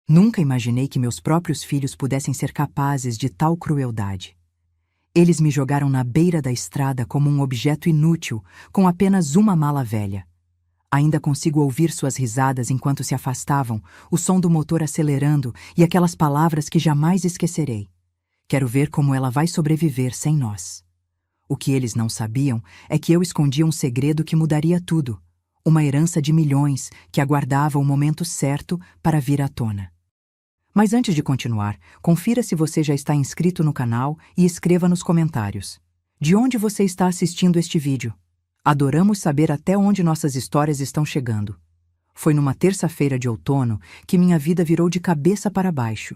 Nunca imaginei que meus próprios filhos pudessem ser capazes de tal crueldade. Eles me jogaram na beira da estrada como um objeto inútil, com apenas uma mala velha. Ainda consigo ouvir suas risadas enquanto se afastavam, o som do motor acelerando e aquelas palavras que jamais esquecerei. Quero ver como ela vai sobreviver sem nós. O que eles não sabiam é que eu escondia um segredo que mudaria tudo. Uma herança de milhões que aguardava o momento certo para vir à tona. Mas antes de continuar, confira se você já está inscrito no canal e escreva nos comentários. De onde você está assistindo este vídeo? Adoramos saber até onde nossas histórias estão chegando. Foi numa terça-feira de outono que minha vida virou de cabeça para baixo.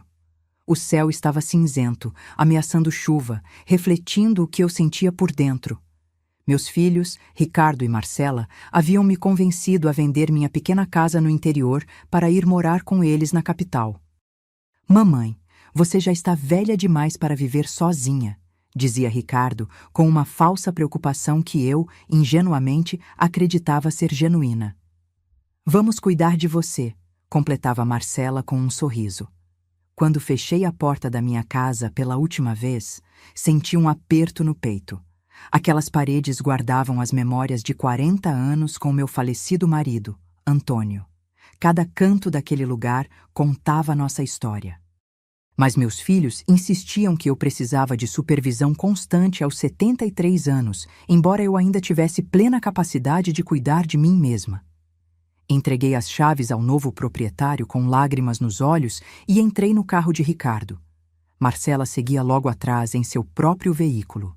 O céu estava cinzento, ameaçando chuva, refletindo o que eu sentia por dentro. Meus filhos, Ricardo e Marcela, haviam me convencido a vender minha pequena casa no interior para ir morar com eles na capital. Mamãe, você já está velha demais para viver sozinha, dizia Ricardo com uma falsa preocupação que eu, ingenuamente, acreditava ser genuína. Vamos cuidar de você, completava Marcela com um sorriso. Quando fechei a porta da minha casa pela última vez, senti um aperto no peito. Aquelas paredes guardavam as memórias de 40 anos com meu falecido marido, Antônio. Cada canto daquele lugar contava nossa história. Mas meus filhos insistiam que eu precisava de supervisão constante aos 73 anos, embora eu ainda tivesse plena capacidade de cuidar de mim mesma. Entreguei as chaves ao novo proprietário com lágrimas nos olhos e entrei no carro de Ricardo. Marcela seguia logo atrás em seu próprio veículo.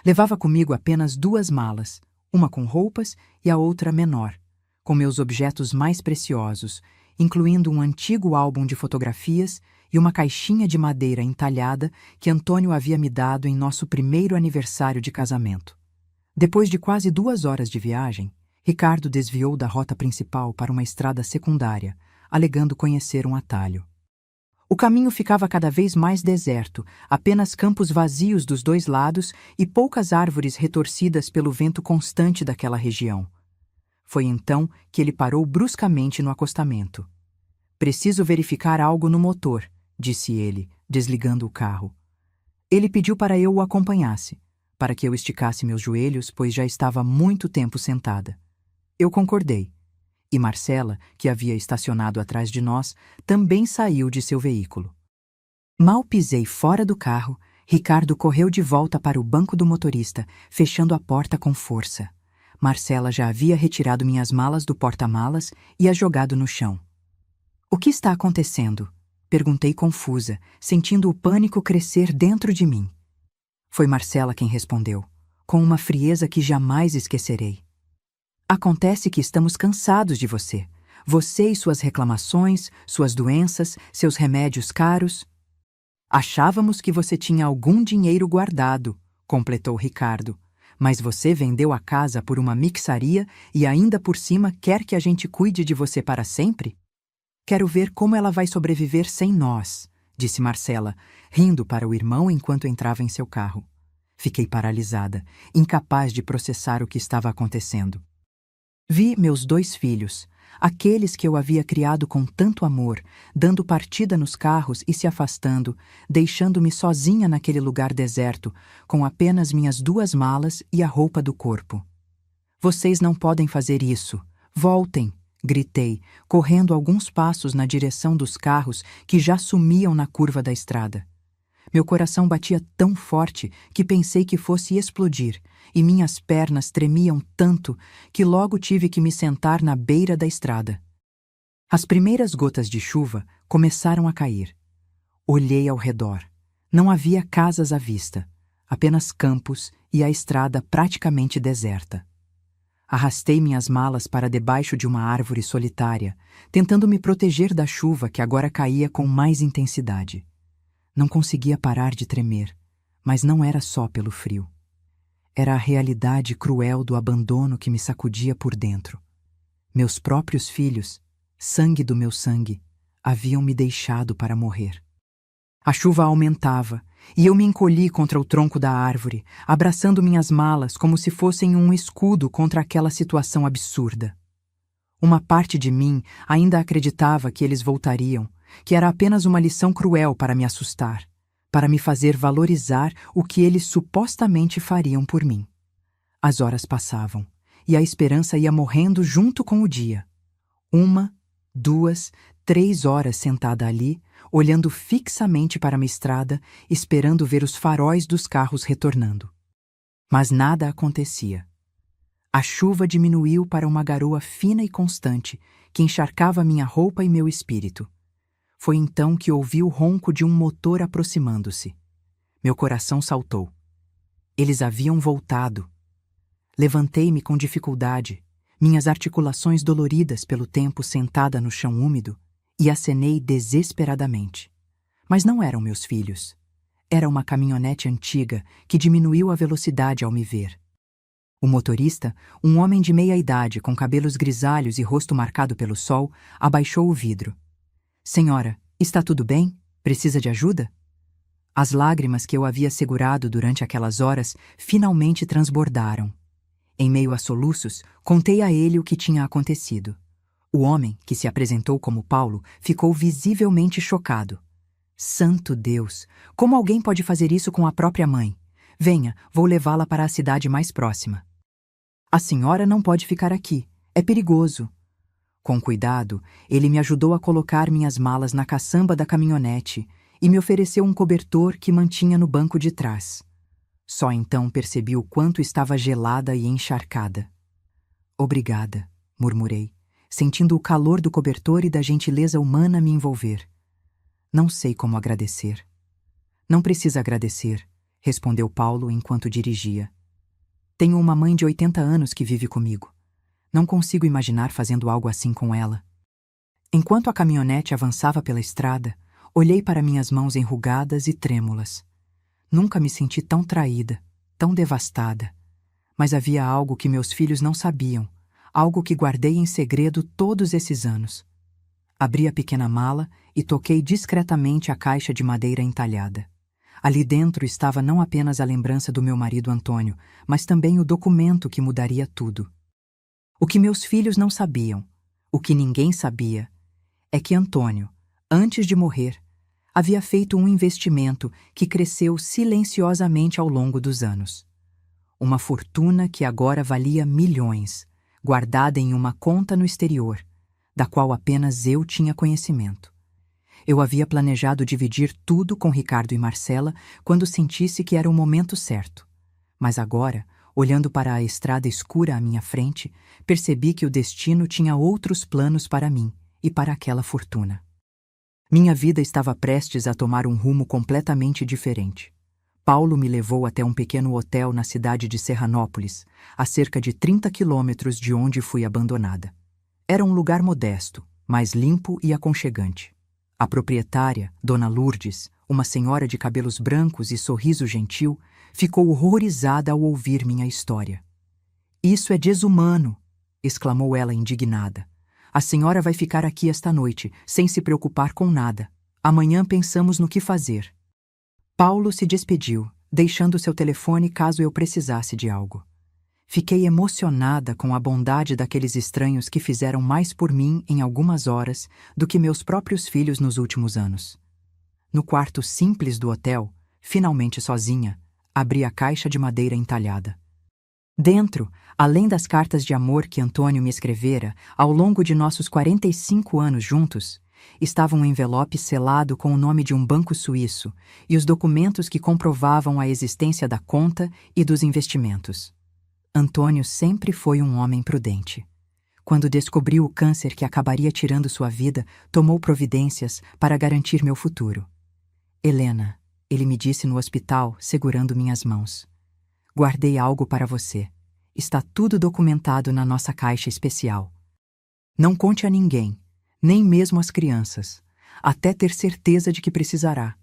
Levava comigo apenas 2 malas, uma com roupas e a outra menor, com meus objetos mais preciosos, incluindo um antigo álbum de fotografias e uma caixinha de madeira entalhada que Antônio havia me dado em nosso primeiro aniversário de casamento. Depois de quase 2 horas de viagem, Ricardo desviou da rota principal para uma estrada secundária, alegando conhecer um atalho. O caminho ficava cada vez mais deserto, apenas campos vazios dos 2 lados e poucas árvores retorcidas pelo vento constante daquela região. Foi então que ele parou bruscamente no acostamento. Preciso verificar algo no motor, disse ele, desligando o carro. Ele pediu para eu o acompanhasse, para que eu esticasse meus joelhos, pois já estava há muito tempo sentada. Eu concordei, e Marcela, que havia estacionado atrás de nós, também saiu de seu veículo. Mal pisei fora do carro, Ricardo correu de volta para o banco do motorista, fechando a porta com força. Marcela já havia retirado minhas malas do porta-malas e as jogado no chão. O que está acontecendo? Perguntei confusa, sentindo o pânico crescer dentro de mim. Foi Marcela quem respondeu, com uma frieza que jamais esquecerei. Acontece que estamos cansados de você. Você e suas reclamações, suas doenças, seus remédios caros. Achávamos que você tinha algum dinheiro guardado, completou Ricardo. Mas você vendeu a casa por uma mixaria e ainda por cima quer que a gente cuide de você para sempre? Quero ver como ela vai sobreviver sem nós, disse Marcela, rindo para o irmão enquanto entrava em seu carro. Fiquei paralisada, incapaz de processar o que estava acontecendo. Vi meus 2 filhos, aqueles que eu havia criado com tanto amor, dando partida nos carros e se afastando, deixando-me sozinha naquele lugar deserto, com apenas minhas 2 malas e a roupa do corpo. Vocês não podem fazer isso. Voltem! Gritei, correndo alguns passos na direção dos carros que já sumiam na curva da estrada. Meu coração batia tão forte que pensei que fosse explodir, e minhas pernas tremiam tanto que logo tive que me sentar na beira da estrada. As primeiras gotas de chuva começaram a cair. Olhei ao redor. Não havia casas à vista, apenas campos e a estrada praticamente deserta. Arrastei minhas malas para debaixo de uma árvore solitária, tentando me proteger da chuva que agora caía com mais intensidade. Não conseguia parar de tremer, mas não era só pelo frio. Era a realidade cruel do abandono que me sacudia por dentro. Meus próprios filhos, sangue do meu sangue, haviam me deixado para morrer. A chuva aumentava, e eu me encolhi contra o tronco da árvore, abraçando minhas malas como se fossem um escudo contra aquela situação absurda. Uma parte de mim ainda acreditava que eles voltariam, que era apenas uma lição cruel para me assustar, para me fazer valorizar o que eles supostamente fariam por mim. As horas passavam, e a esperança ia morrendo junto com o dia. 1, 2, 3 horas sentada ali, olhando fixamente para uma estrada, esperando ver os faróis dos carros retornando. Mas nada acontecia. A chuva diminuiu para uma garoa fina e constante, que encharcava minha roupa e meu espírito. Foi então que ouvi o ronco de um motor aproximando-se. Meu coração saltou. Eles haviam voltado. Levantei-me com dificuldade, minhas articulações doloridas pelo tempo sentada no chão úmido, e acenei desesperadamente. Mas não eram meus filhos. Era uma caminhonete antiga que diminuiu a velocidade ao me ver. O motorista, um homem de meia idade com cabelos grisalhos e rosto marcado pelo sol, abaixou o vidro. Senhora, está tudo bem? Precisa de ajuda? As lágrimas que eu havia segurado durante aquelas horas finalmente transbordaram. Em meio a soluços, contei a ele o que tinha acontecido. O homem, que se apresentou como Paulo, ficou visivelmente chocado. Santo Deus! Como alguém pode fazer isso com a própria mãe? Venha, vou levá-la para a cidade mais próxima. A senhora não pode ficar aqui. É perigoso. Com cuidado, ele me ajudou a colocar minhas malas na caçamba da caminhonete e me ofereceu um cobertor que mantinha no banco de trás. Só então percebi o quanto estava gelada e encharcada. Obrigada, murmurei, sentindo o calor do cobertor e da gentileza humana me envolver. Não sei como agradecer. Não precisa agradecer, respondeu Paulo enquanto dirigia. Tenho uma mãe de 80 anos que vive comigo. Não consigo imaginar fazendo algo assim com ela. Enquanto a caminhonete avançava pela estrada, olhei para minhas mãos enrugadas e trêmulas. Nunca me senti tão traída, tão devastada. Mas havia algo que meus filhos não sabiam, algo que guardei em segredo todos esses anos. Abri a pequena mala e toquei discretamente a caixa de madeira entalhada. Ali dentro estava não apenas a lembrança do meu marido Antônio, mas também o documento que mudaria tudo. O que meus filhos não sabiam, o que ninguém sabia, é que Antônio, antes de morrer, havia feito um investimento que cresceu silenciosamente ao longo dos anos. Uma fortuna que agora valia milhões, guardada em uma conta no exterior, da qual apenas eu tinha conhecimento. Eu havia planejado dividir tudo com Ricardo e Marcela quando sentisse que era o momento certo. Mas agora, olhando para a estrada escura à minha frente, percebi que o destino tinha outros planos para mim e para aquela fortuna. Minha vida estava prestes a tomar um rumo completamente diferente. Paulo me levou até um pequeno hotel na cidade de Serranópolis, a cerca de 30 quilômetros de onde fui abandonada. Era um lugar modesto, mas limpo e aconchegante. A proprietária, Dona Lourdes, uma senhora de cabelos brancos e sorriso gentil, ficou horrorizada ao ouvir minha história. "Isso é desumano!" exclamou ela indignada. "A senhora vai ficar aqui esta noite, sem se preocupar com nada. Amanhã pensamos no que fazer." Paulo se despediu, deixando seu telefone caso eu precisasse de algo. Fiquei emocionada com a bondade daqueles estranhos que fizeram mais por mim em algumas horas do que meus próprios filhos nos últimos anos. No quarto simples do hotel, finalmente sozinha, abri a caixa de madeira entalhada. Dentro, além das cartas de amor que Antônio me escrevera ao longo de nossos 45 anos juntos, estava um envelope selado com o nome de um banco suíço e os documentos que comprovavam a existência da conta e dos investimentos. Antônio sempre foi um homem prudente. Quando descobriu o câncer que acabaria tirando sua vida, tomou providências para garantir meu futuro. "Helena", ele me disse no hospital, segurando minhas mãos. "Guardei algo para você. Está tudo documentado na nossa caixa especial. Não conte a ninguém, nem mesmo às crianças, até ter certeza de que precisará.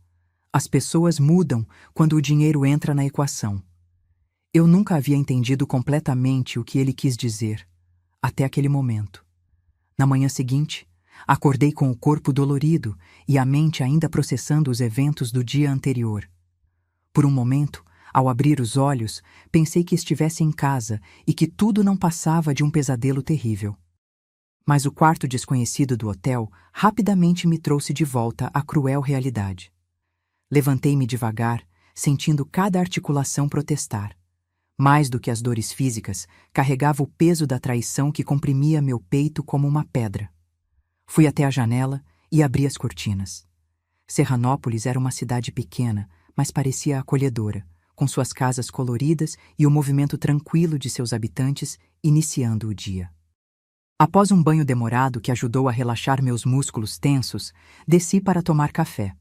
As pessoas mudam quando o dinheiro entra na equação." Eu nunca havia entendido completamente o que ele quis dizer, até aquele momento. Na manhã seguinte, acordei com o corpo dolorido e a mente ainda processando os eventos do dia anterior. Por um momento, ao abrir os olhos, pensei que estivesse em casa e que tudo não passava de um pesadelo terrível. Mas o quarto desconhecido do hotel rapidamente me trouxe de volta à cruel realidade. Levantei-me devagar, sentindo cada articulação protestar. Mais do que as dores físicas, carregava o peso da traição que comprimia meu peito como uma pedra. Fui até a janela e abri as cortinas. Serranópolis era uma cidade pequena, mas parecia acolhedora, com suas casas coloridas e o movimento tranquilo de seus habitantes iniciando o dia. Após um banho demorado que ajudou a relaxar meus músculos tensos, desci para tomar café.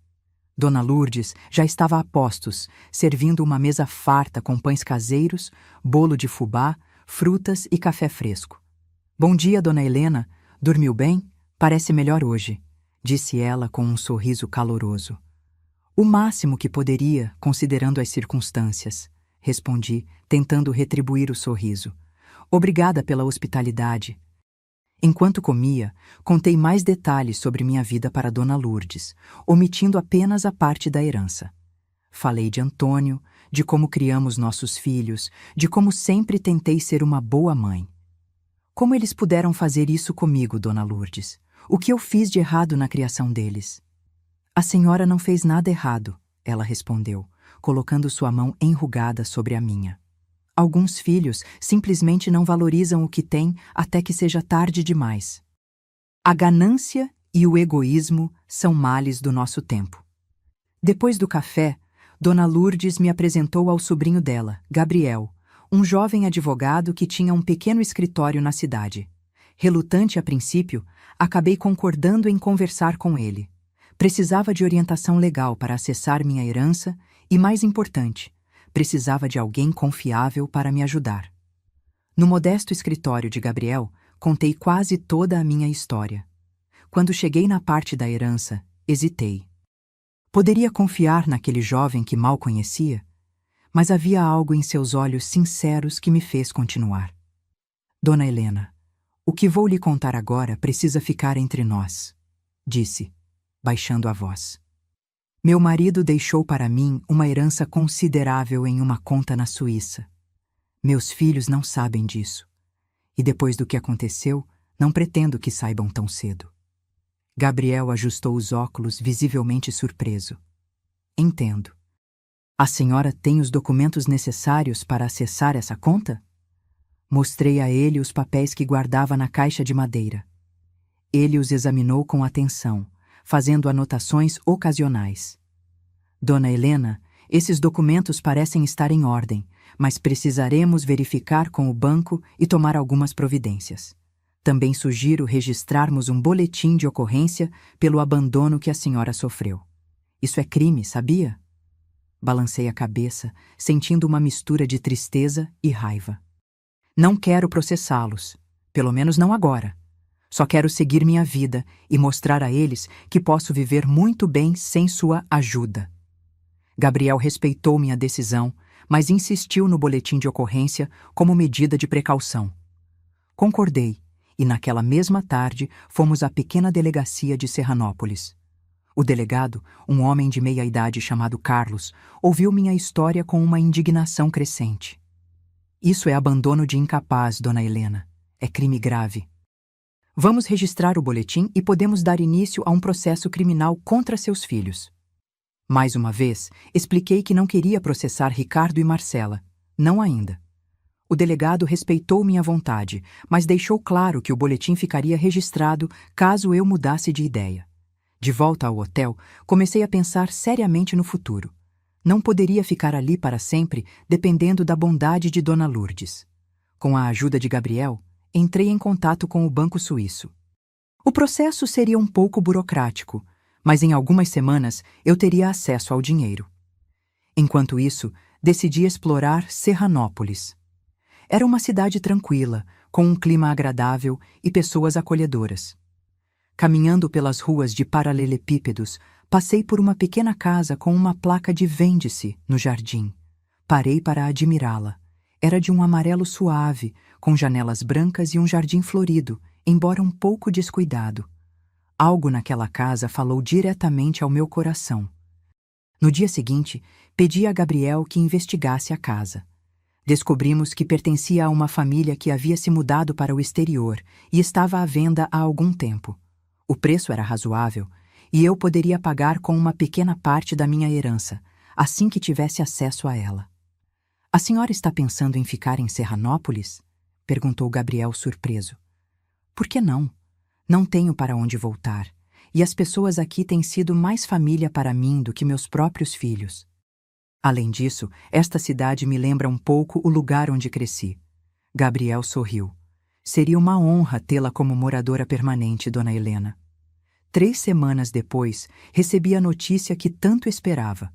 Dona Lourdes já estava a postos, servindo uma mesa farta com pães caseiros, bolo de fubá, frutas e café fresco. "Bom dia, Dona Helena. Dormiu bem? Parece melhor hoje", disse ela com um sorriso caloroso. "O máximo que poderia, considerando as circunstâncias", respondi, tentando retribuir o sorriso. "Obrigada pela hospitalidade." Enquanto comia, contei mais detalhes sobre minha vida para Dona Lourdes, omitindo apenas a parte da herança. Falei de Antônio, de como criamos nossos filhos, de como sempre tentei ser uma boa mãe. "Como eles puderam fazer isso comigo, Dona Lourdes? O que eu fiz de errado na criação deles?" "A senhora não fez nada errado", ela respondeu, colocando sua mão enrugada sobre a minha. "Alguns filhos simplesmente não valorizam o que têm até que seja tarde demais. A ganância e o egoísmo são males do nosso tempo." Depois do café, Dona Lourdes me apresentou ao sobrinho dela, Gabriel, um jovem advogado que tinha um pequeno escritório na cidade. Relutante a princípio, acabei concordando em conversar com ele. Precisava de orientação legal para acessar minha herança e, mais importante, precisava de alguém confiável para me ajudar. No modesto escritório de Gabriel, contei quase toda a minha história. Quando cheguei na parte da herança, hesitei. Poderia confiar naquele jovem que mal conhecia? Mas havia algo em seus olhos sinceros que me fez continuar. "Dona Helena, o que vou lhe contar agora precisa ficar entre nós", disse, baixando a voz. "Meu marido deixou para mim uma herança considerável em uma conta na Suíça. Meus filhos não sabem disso. E depois do que aconteceu, não pretendo que saibam tão cedo." Gabriel ajustou os óculos, visivelmente surpreso. "Entendo. A senhora tem os documentos necessários para acessar essa conta?" Mostrei a ele os papéis que guardava na caixa de madeira. Ele os examinou com atenção, fazendo anotações ocasionais. "Dona Helena, esses documentos parecem estar em ordem, mas precisaremos verificar com o banco e tomar algumas providências. Também sugiro registrarmos um boletim de ocorrência pelo abandono que a senhora sofreu. Isso é crime, sabia?" Balancei a cabeça, sentindo uma mistura de tristeza e raiva. "Não quero processá-los, pelo menos não agora. Só quero seguir minha vida e mostrar a eles que posso viver muito bem sem sua ajuda." Gabriel respeitou minha decisão, mas insistiu no boletim de ocorrência como medida de precaução. Concordei, e naquela mesma tarde fomos à pequena delegacia de Serranópolis. O delegado, um homem de meia idade chamado Carlos, ouviu minha história com uma indignação crescente. "Isso é abandono de incapaz, Dona Helena. É crime grave. Vamos registrar o boletim e podemos dar início a um processo criminal contra seus filhos." Mais uma vez, expliquei que não queria processar Ricardo e Marcela. Não ainda. O delegado respeitou minha vontade, mas deixou claro que o boletim ficaria registrado caso eu mudasse de ideia. De volta ao hotel, comecei a pensar seriamente no futuro. Não poderia ficar ali para sempre, dependendo da bondade de Dona Lourdes. Com a ajuda de Gabriel, entrei em contato com o Banco Suíço. O processo seria um pouco burocrático, mas em algumas semanas eu teria acesso ao dinheiro. Enquanto isso, decidi explorar Serranópolis. Era uma cidade tranquila, com um clima agradável e pessoas acolhedoras. Caminhando pelas ruas de paralelepípedos, passei por uma pequena casa com uma placa de "Vende-se" no jardim. Parei para admirá-la. Era de um amarelo suave, com janelas brancas e um jardim florido, embora um pouco descuidado. Algo naquela casa falou diretamente ao meu coração. No dia seguinte, pedi a Gabriel que investigasse a casa. Descobrimos que pertencia a uma família que havia se mudado para o exterior e estava à venda há algum tempo. O preço era razoável e eu poderia pagar com uma pequena parte da minha herança, assim que tivesse acesso a ela. A senhora está pensando em ficar em Serranópolis? Perguntou Gabriel surpreso. Por que não? Não tenho para onde voltar, e as pessoas aqui têm sido mais família para mim do que meus próprios filhos. Além disso, esta cidade me lembra um pouco o lugar onde cresci. Gabriel sorriu. Seria uma honra tê-la como moradora permanente, Dona Helena. 3 semanas depois, recebi a notícia que tanto esperava.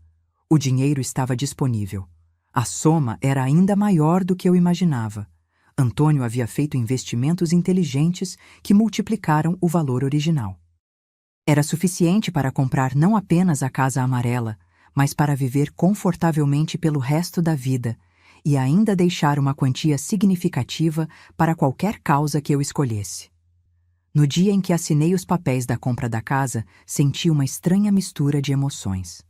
O dinheiro estava disponível. A soma era ainda maior do que eu imaginava. Antônio havia feito investimentos inteligentes que multiplicaram o valor original. Era suficiente para comprar não apenas a Casa Amarela, mas para viver confortavelmente pelo resto da vida e ainda deixar uma quantia significativa para qualquer causa que eu escolhesse. No dia em que assinei os papéis da compra da casa, senti uma estranha mistura de emoções.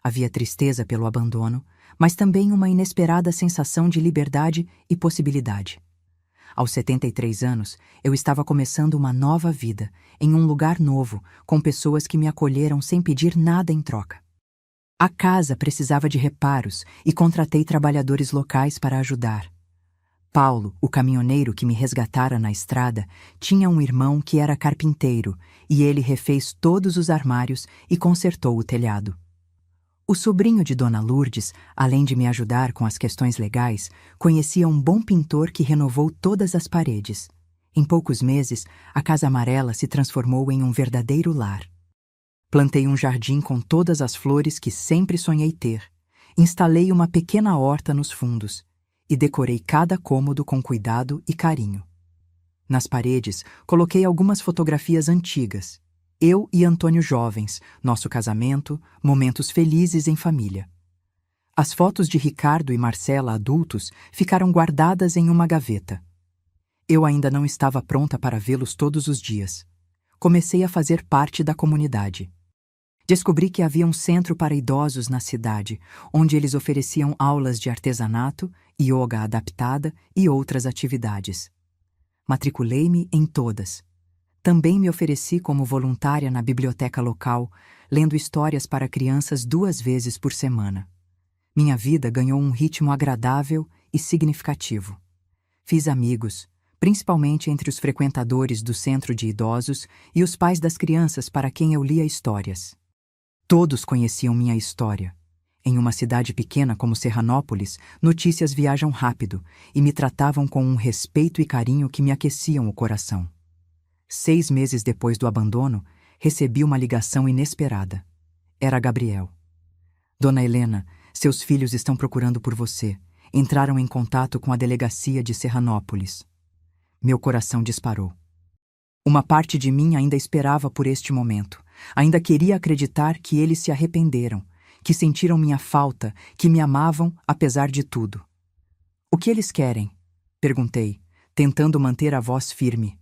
Havia tristeza pelo abandono, mas também uma inesperada sensação de liberdade e possibilidade. Aos 73 anos, eu estava começando uma nova vida, em um lugar novo, com pessoas que me acolheram sem pedir nada em troca. A casa precisava de reparos e contratei trabalhadores locais para ajudar. Paulo, o caminhoneiro que me resgatara na estrada, tinha um irmão que era carpinteiro e ele refez todos os armários e consertou o telhado. O sobrinho de Dona Lourdes, além de me ajudar com as questões legais, conhecia um bom pintor que renovou todas as paredes. Em poucos meses, a Casa Amarela se transformou em um verdadeiro lar. Plantei um jardim com todas as flores que sempre sonhei ter. Instalei uma pequena horta nos fundos e decorei cada cômodo com cuidado e carinho. Nas paredes, coloquei algumas fotografias antigas. Eu e Antônio jovens, nosso casamento, momentos felizes em família. As fotos de Ricardo e Marcela adultos ficaram guardadas em uma gaveta. Eu ainda não estava pronta para vê-los todos os dias. Comecei a fazer parte da comunidade. Descobri que havia um centro para idosos na cidade, onde eles ofereciam aulas de artesanato, yoga adaptada e outras atividades. Matriculei-me em todas. Também me ofereci como voluntária na biblioteca local, lendo histórias para crianças 2 vezes por semana. Minha vida ganhou um ritmo agradável e significativo. Fiz amigos, principalmente entre os frequentadores do centro de idosos e os pais das crianças para quem eu lia histórias. Todos conheciam minha história. Em uma cidade pequena como Serranópolis, notícias viajam rápido e me tratavam com um respeito e carinho que me aqueciam o coração. 6 meses depois do abandono, recebi uma ligação inesperada. Era Gabriel. Dona Helena, seus filhos estão procurando por você. Entraram em contato com a delegacia de Serranópolis. Meu coração disparou. Uma parte de mim ainda esperava por este momento. Ainda queria acreditar que eles se arrependeram, que sentiram minha falta, que me amavam apesar de tudo. O que eles querem? Perguntei, tentando manter a voz firme.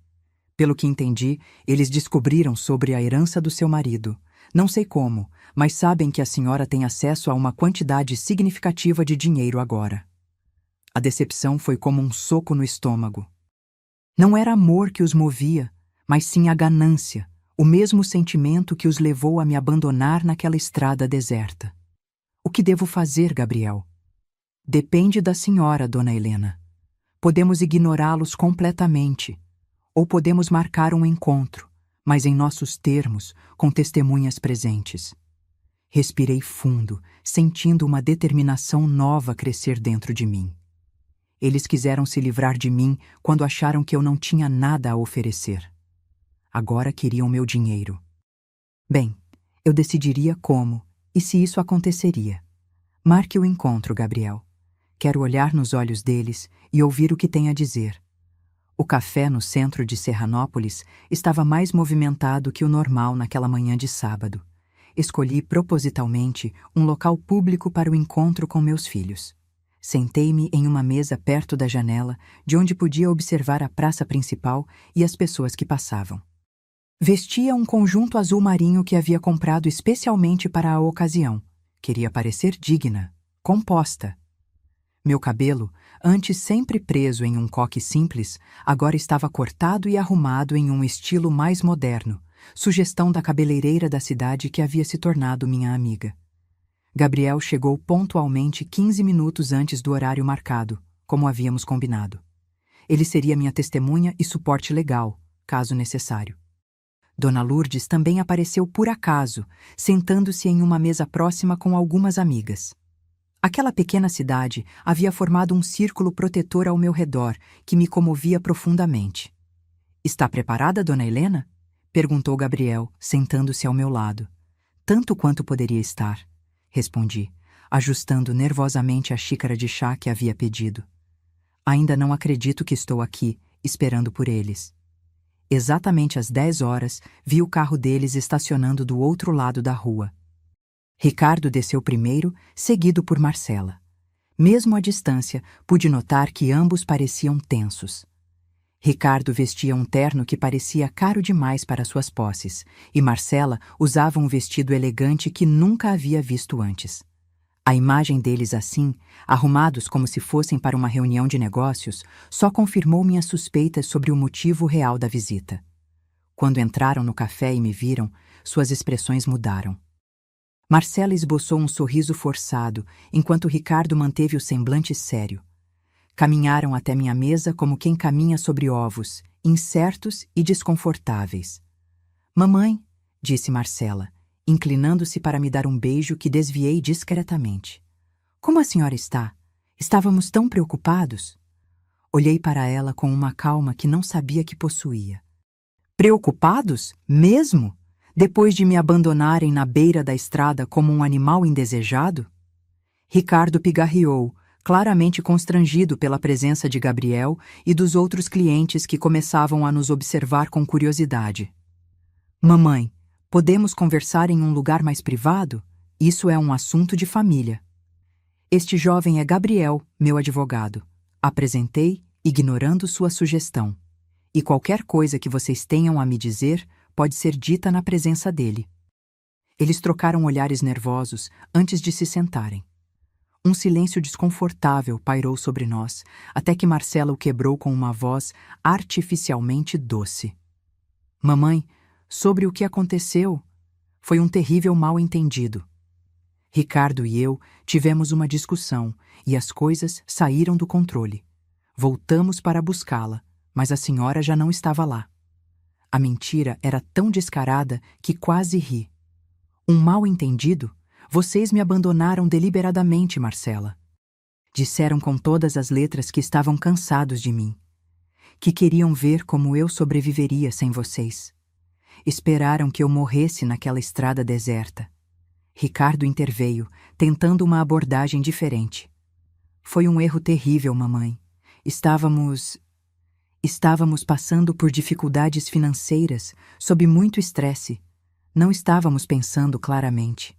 Pelo que entendi, eles descobriram sobre a herança do seu marido. Não sei como, mas sabem que a senhora tem acesso a uma quantidade significativa de dinheiro agora. A decepção foi como um soco no estômago. Não era amor que os movia, mas sim a ganância, o mesmo sentimento que os levou a me abandonar naquela estrada deserta. O que devo fazer, Gabriel? Depende da senhora, Dona Helena. Podemos ignorá-los completamente, ou podemos marcar um encontro, mas em nossos termos, com testemunhas presentes. Respirei fundo, sentindo uma determinação nova crescer dentro de mim. Eles quiseram se livrar de mim quando acharam que eu não tinha nada a oferecer. Agora queriam meu dinheiro. Bem, eu decidiria como e se isso aconteceria. Marque o encontro, Gabriel. Quero olhar nos olhos deles e ouvir o que têm a dizer. O café no centro de Serranópolis estava mais movimentado que o normal naquela manhã de sábado. Escolhi propositalmente um local público para o encontro com meus filhos. Sentei-me em uma mesa perto da janela, de onde podia observar a praça principal e as pessoas que passavam. Vestia um conjunto azul marinho que havia comprado especialmente para a ocasião. Queria parecer digna, composta. Meu cabelo, antes sempre preso em um coque simples, agora estava cortado e arrumado em um estilo mais moderno, sugestão da cabeleireira da cidade que havia se tornado minha amiga. Gabriel chegou pontualmente 15 minutos antes do horário marcado, como havíamos combinado. Ele seria minha testemunha e suporte legal, caso necessário. Dona Lourdes também apareceu por acaso, sentando-se em uma mesa próxima com algumas amigas. Aquela pequena cidade havia formado um círculo protetor ao meu redor que me comovia profundamente. "Está preparada, Dona Helena?" perguntou Gabriel, sentando-se ao meu lado. "Tanto quanto poderia estar", respondi, ajustando nervosamente a xícara de chá que havia pedido. "Ainda não acredito que estou aqui, esperando por eles." Exatamente às 10 horas, vi o carro deles estacionando do outro lado da rua. Ricardo desceu primeiro, seguido por Marcela. Mesmo à distância, pude notar que ambos pareciam tensos. Ricardo vestia um terno que parecia caro demais para suas posses, e Marcela usava um vestido elegante que nunca havia visto antes. A imagem deles assim, arrumados como se fossem para uma reunião de negócios, só confirmou minhas suspeitas sobre o motivo real da visita. Quando entraram no café e me viram, suas expressões mudaram. Marcela esboçou um sorriso forçado, enquanto Ricardo manteve o semblante sério. Caminharam até minha mesa como quem caminha sobre ovos, incertos e desconfortáveis. "Mamãe", disse Marcela, inclinando-se para me dar um beijo que desviei discretamente. "Como a senhora está? Estávamos tão preocupados." Olhei para ela com uma calma que não sabia que possuía. "Preocupados? Mesmo? Depois de me abandonarem na beira da estrada como um animal indesejado?" Ricardo pigarreou, claramente constrangido pela presença de Gabriel e dos outros clientes que começavam a nos observar com curiosidade. "Mamãe, podemos conversar em um lugar mais privado? Isso é um assunto de família." "Este jovem é Gabriel, meu advogado." Apresentei, ignorando sua sugestão. "E qualquer coisa que vocês tenham a me dizer pode ser dita na presença dele." Eles trocaram olhares nervosos antes de se sentarem. Um silêncio desconfortável pairou sobre nós, até que Marcela o quebrou com uma voz artificialmente doce. "Mamãe, sobre o que aconteceu, foi um terrível mal-entendido. Ricardo e eu tivemos uma discussão e as coisas saíram do controle. Voltamos para buscá-la, mas a senhora já não estava lá." A mentira era tão descarada que quase ri. "Um mal-entendido? Vocês me abandonaram deliberadamente, Marcela." Disseram com todas as letras que estavam cansados de mim, que queriam ver como eu sobreviveria sem vocês. Esperaram que eu morresse naquela estrada deserta. Ricardo interveio, tentando uma abordagem diferente. "Foi um erro terrível, mamãe. Estávamos passando por dificuldades financeiras, sob muito estresse. Não estávamos pensando claramente."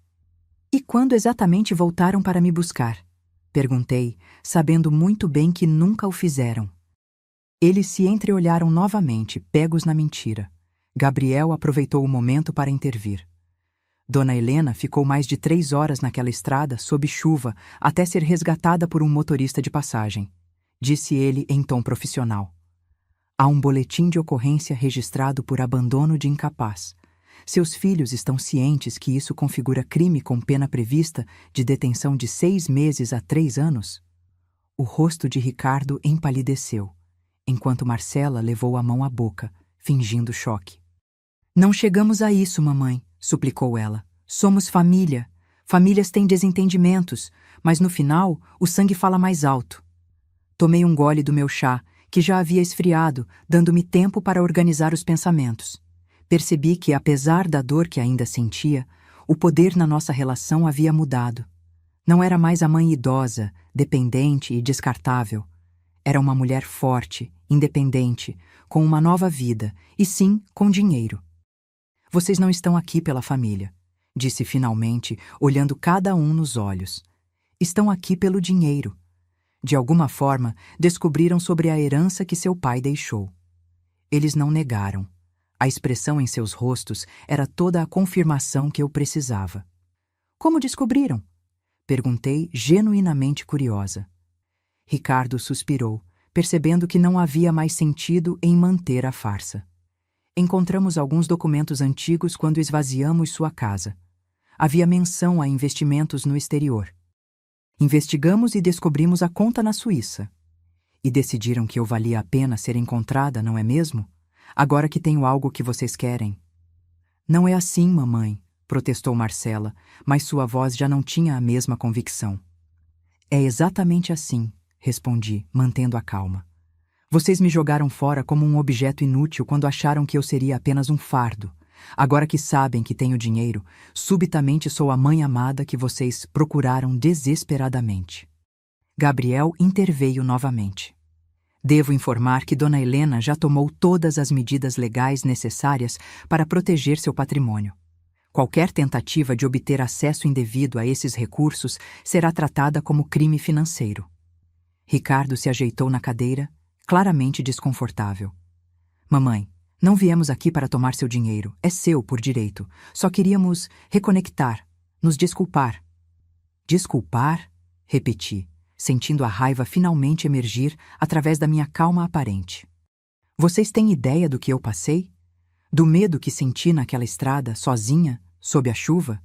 "E quando exatamente voltaram para me buscar?" perguntei, sabendo muito bem que nunca o fizeram. Eles se entreolharam novamente, pegos na mentira. Gabriel aproveitou o momento para intervir. Dona Helena ficou mais de 3 horas naquela estrada, sob chuva, até ser resgatada por um motorista de passagem, disse ele em tom profissional. "Há um boletim de ocorrência registrado por abandono de incapaz. Seus filhos estão cientes que isso configura crime com pena prevista de detenção de 6 meses a 3 anos? O rosto de Ricardo empalideceu, enquanto Marcela levou a mão à boca, fingindo choque. "Não chegamos a isso, mamãe", suplicou ela. "Somos família. Famílias têm desentendimentos, mas no final o sangue fala mais alto." Tomei um gole do meu chá, que já havia esfriado, dando-me tempo para organizar os pensamentos. Percebi que, apesar da dor que ainda sentia, o poder na nossa relação havia mudado. Não era mais a mãe idosa, dependente e descartável. Era uma mulher forte, independente, com uma nova vida, e sim, com dinheiro. "Vocês não estão aqui pela família", disse finalmente, olhando cada um nos olhos. "Estão aqui pelo dinheiro." De alguma forma, descobriram sobre a herança que seu pai deixou. Eles não negaram. A expressão em seus rostos era toda a confirmação que eu precisava. "Como descobriram?" perguntei, genuinamente curiosa. Ricardo suspirou, percebendo que não havia mais sentido em manter a farsa. Encontramos alguns documentos antigos quando esvaziamos sua casa. Havia menção a investimentos no exterior. Investigamos e descobrimos a conta na Suíça. E decidiram que eu valia a pena ser encontrada, não é mesmo? Agora que tenho algo que vocês querem. Não é assim, mamãe, protestou Marcela, mas sua voz já não tinha a mesma convicção. É exatamente assim, respondi, mantendo a calma. Vocês me jogaram fora como um objeto inútil quando acharam que eu seria apenas um fardo. Agora que sabem que tenho dinheiro, subitamente sou a mãe amada que vocês procuraram desesperadamente. Gabriel interveio novamente. Devo informar que Dona Helena já tomou todas as medidas legais necessárias para proteger seu patrimônio. Qualquer tentativa de obter acesso indevido a esses recursos será tratada como crime financeiro. Ricardo se ajeitou na cadeira, claramente desconfortável. Mamãe, não viemos aqui para tomar seu dinheiro. É seu por direito. Só queríamos reconectar, nos desculpar. Desculpar? Repeti, sentindo a raiva finalmente emergir através da minha calma aparente. Vocês têm ideia do que eu passei? Do medo que senti naquela estrada, sozinha, sob a chuva?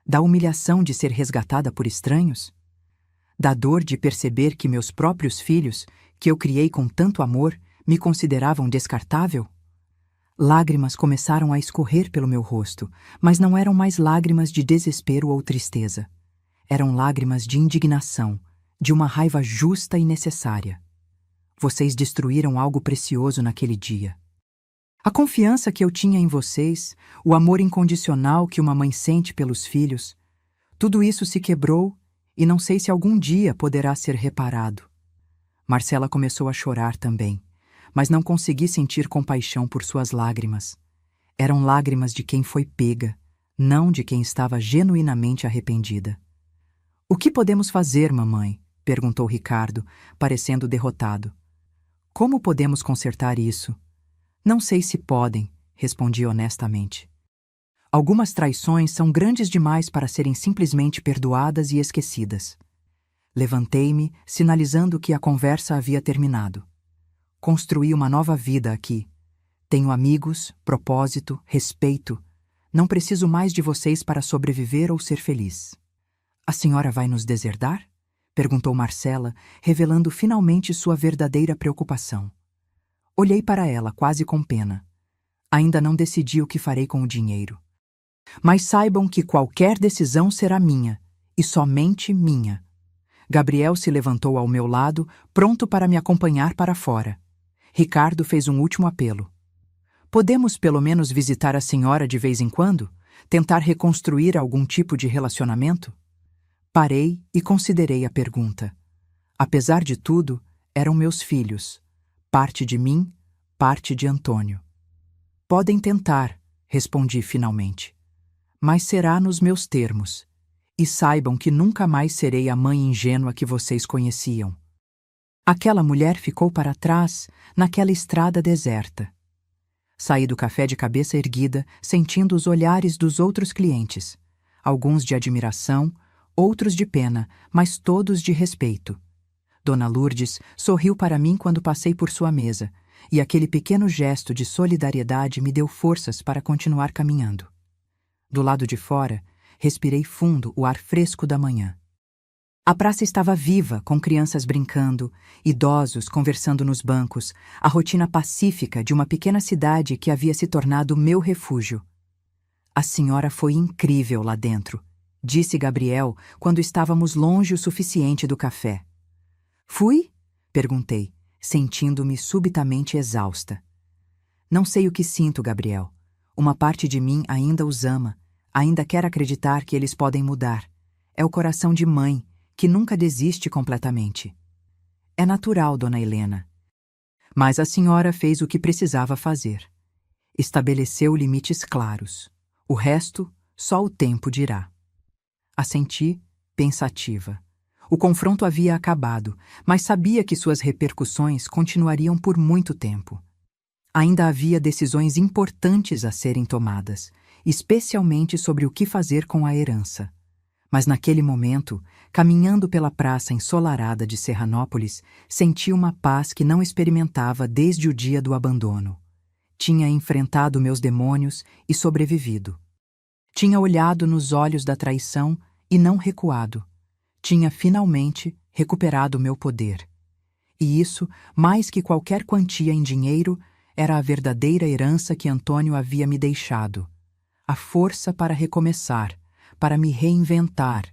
Da humilhação de ser resgatada por estranhos? Da dor de perceber que meus próprios filhos, que eu criei com tanto amor, me consideravam descartável? Lágrimas começaram a escorrer pelo meu rosto, mas não eram mais lágrimas de desespero ou tristeza. Eram lágrimas de indignação, de uma raiva justa e necessária. Vocês destruíram algo precioso naquele dia. A confiança que eu tinha em vocês, o amor incondicional que uma mãe sente pelos filhos, tudo isso se quebrou e não sei se algum dia poderá ser reparado. Marcela começou a chorar também, mas não consegui sentir compaixão por suas lágrimas. Eram lágrimas de quem foi pega, não de quem estava genuinamente arrependida. O que podemos fazer, mamãe? Perguntou Ricardo, parecendo derrotado. Como podemos consertar isso? Não sei se podem, respondi honestamente. Algumas traições são grandes demais para serem simplesmente perdoadas e esquecidas. Levantei-me, sinalizando que a conversa havia terminado. Construí uma nova vida aqui. Tenho amigos, propósito, respeito. Não preciso mais de vocês para sobreviver ou ser feliz. A senhora vai nos deserdar? Perguntou Marcela, revelando finalmente sua verdadeira preocupação. Olhei para ela, quase com pena. Ainda não decidi o que farei com o dinheiro. Mas saibam que qualquer decisão será minha, e somente minha. Gabriel se levantou ao meu lado, pronto para me acompanhar para fora. Ricardo fez um último apelo. Podemos pelo menos visitar a senhora de vez em quando? Tentar reconstruir algum tipo de relacionamento? Parei e considerei a pergunta. Apesar de tudo, eram meus filhos. Parte de mim, parte de Antônio. Podem tentar, respondi finalmente. Mas será nos meus termos. E saibam que nunca mais serei a mãe ingênua que vocês conheciam. Aquela mulher ficou para trás, naquela estrada deserta. Saí do café de cabeça erguida, sentindo os olhares dos outros clientes. Alguns de admiração, outros de pena, mas todos de respeito. Dona Lourdes sorriu para mim quando passei por sua mesa, e aquele pequeno gesto de solidariedade me deu forças para continuar caminhando. Do lado de fora, respirei fundo o ar fresco da manhã. A praça estava viva, com crianças brincando, idosos conversando nos bancos, a rotina pacífica de uma pequena cidade que havia se tornado meu refúgio. A senhora foi incrível lá dentro, disse Gabriel quando estávamos longe o suficiente do café. Fui? Perguntei, sentindo-me subitamente exausta. Não sei o que sinto, Gabriel. Uma parte de mim ainda os ama, ainda quer acreditar que eles podem mudar. É o coração de mãe, que nunca desiste completamente. É natural, Dona Helena. Mas a senhora fez o que precisava fazer. Estabeleceu limites claros. O resto, só o tempo dirá. Assenti, pensativa. O confronto havia acabado, mas sabia que suas repercussões continuariam por muito tempo. Ainda havia decisões importantes a serem tomadas, especialmente sobre o que fazer com a herança. Mas naquele momento, caminhando pela praça ensolarada de Serranópolis, senti uma paz que não experimentava desde o dia do abandono. Tinha enfrentado meus demônios e sobrevivido. Tinha olhado nos olhos da traição e não recuado. Tinha finalmente recuperado meu poder. E isso, mais que qualquer quantia em dinheiro, era a verdadeira herança que Antônio havia me deixado. A força para recomeçar, para me reinventar,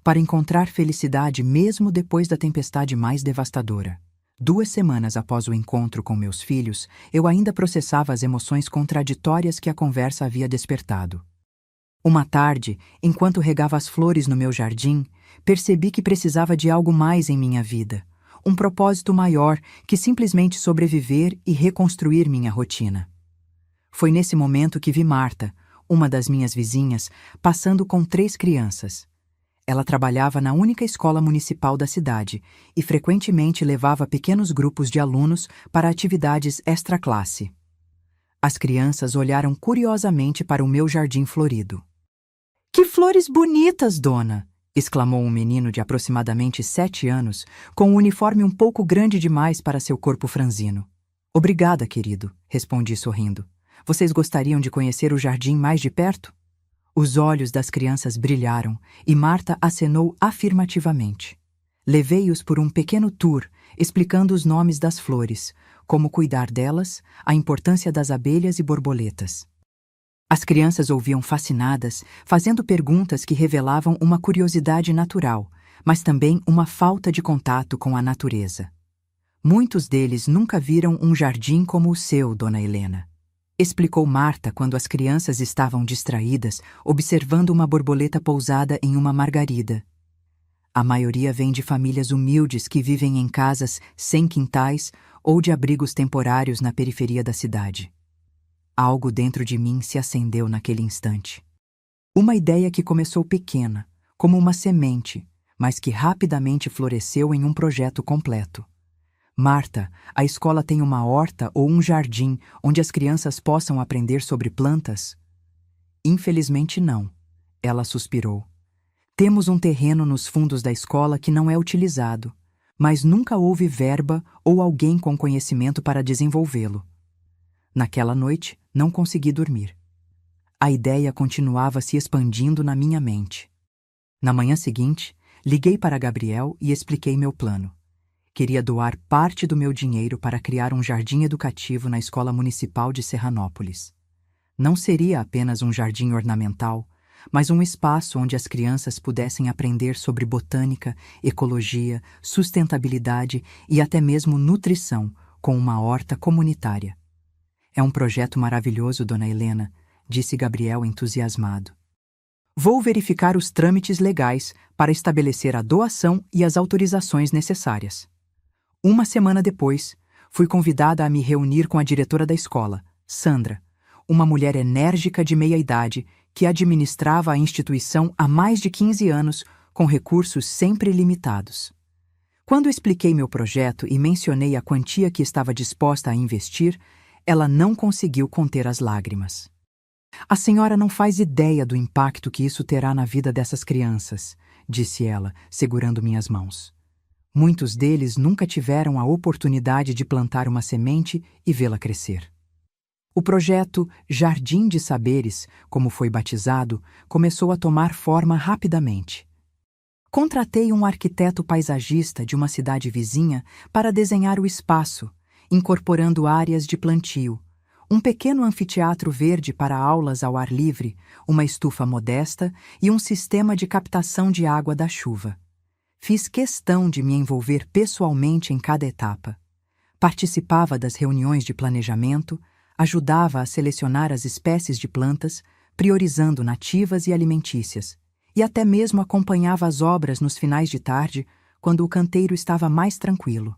para encontrar felicidade mesmo depois da tempestade mais devastadora. 2 semanas após o encontro com meus filhos, eu ainda processava as emoções contraditórias que a conversa havia despertado. Uma tarde, enquanto regava as flores no meu jardim, percebi que precisava de algo mais em minha vida, um propósito maior que simplesmente sobreviver e reconstruir minha rotina. Foi nesse momento que vi Marta, uma das minhas vizinhas, passando com 3 crianças. Ela trabalhava na única escola municipal da cidade e frequentemente levava pequenos grupos de alunos para atividades extra-classe. As crianças olharam curiosamente para o meu jardim florido. "Que flores bonitas, dona!" exclamou um menino de aproximadamente 7 anos, com um uniforme um pouco grande demais para seu corpo franzino. "Obrigada, querido", respondi sorrindo. "Vocês gostariam de conhecer o jardim mais de perto?" Os olhos das crianças brilharam e Marta acenou afirmativamente. Levei-os por um pequeno tour, explicando os nomes das flores, como cuidar delas, a importância das abelhas e borboletas. As crianças ouviam fascinadas, fazendo perguntas que revelavam uma curiosidade natural, mas também uma falta de contato com a natureza. Muitos deles nunca viram um jardim como o seu, dona Helena, explicou Marta quando as crianças estavam distraídas, observando uma borboleta pousada em uma margarida. A maioria vem de famílias humildes que vivem em casas sem quintais ou de abrigos temporários na periferia da cidade. Algo dentro de mim se acendeu naquele instante. Uma ideia que começou pequena, como uma semente, mas que rapidamente floresceu em um projeto completo. "Marta, a escola tem uma horta ou um jardim onde as crianças possam aprender sobre plantas?" "Infelizmente não", ela suspirou. "Temos um terreno nos fundos da escola que não é utilizado, mas nunca houve verba ou alguém com conhecimento para desenvolvê-lo." Naquela noite, não consegui dormir. A ideia continuava se expandindo na minha mente. Na manhã seguinte, liguei para Gabriel e expliquei meu plano. Queria doar parte do meu dinheiro para criar um jardim educativo na Escola Municipal de Serranópolis. Não seria apenas um jardim ornamental, mas um espaço onde as crianças pudessem aprender sobre botânica, ecologia, sustentabilidade e até mesmo nutrição, com uma horta comunitária. "É um projeto maravilhoso, dona Helena", disse Gabriel entusiasmado. "Vou verificar os trâmites legais para estabelecer a doação e as autorizações necessárias." 1 semana depois, fui convidada a me reunir com a diretora da escola, Sandra, uma mulher enérgica de meia-idade que administrava a instituição há mais de 15 anos com recursos sempre limitados. Quando expliquei meu projeto e mencionei a quantia que estava disposta a investir, ela não conseguiu conter as lágrimas. "A senhora não faz ideia do impacto que isso terá na vida dessas crianças", disse ela, segurando minhas mãos. "Muitos deles nunca tiveram a oportunidade de plantar uma semente e vê-la crescer." O projeto Jardim de Saberes, como foi batizado, começou a tomar forma rapidamente. Contratei um arquiteto paisagista de uma cidade vizinha para desenhar o espaço, incorporando áreas de plantio, um pequeno anfiteatro verde para aulas ao ar livre, uma estufa modesta e um sistema de captação de água da chuva. Fiz questão de me envolver pessoalmente em cada etapa. Participava das reuniões de planejamento, ajudava a selecionar as espécies de plantas, priorizando nativas e alimentícias, e até mesmo acompanhava as obras nos finais de tarde, quando o canteiro estava mais tranquilo.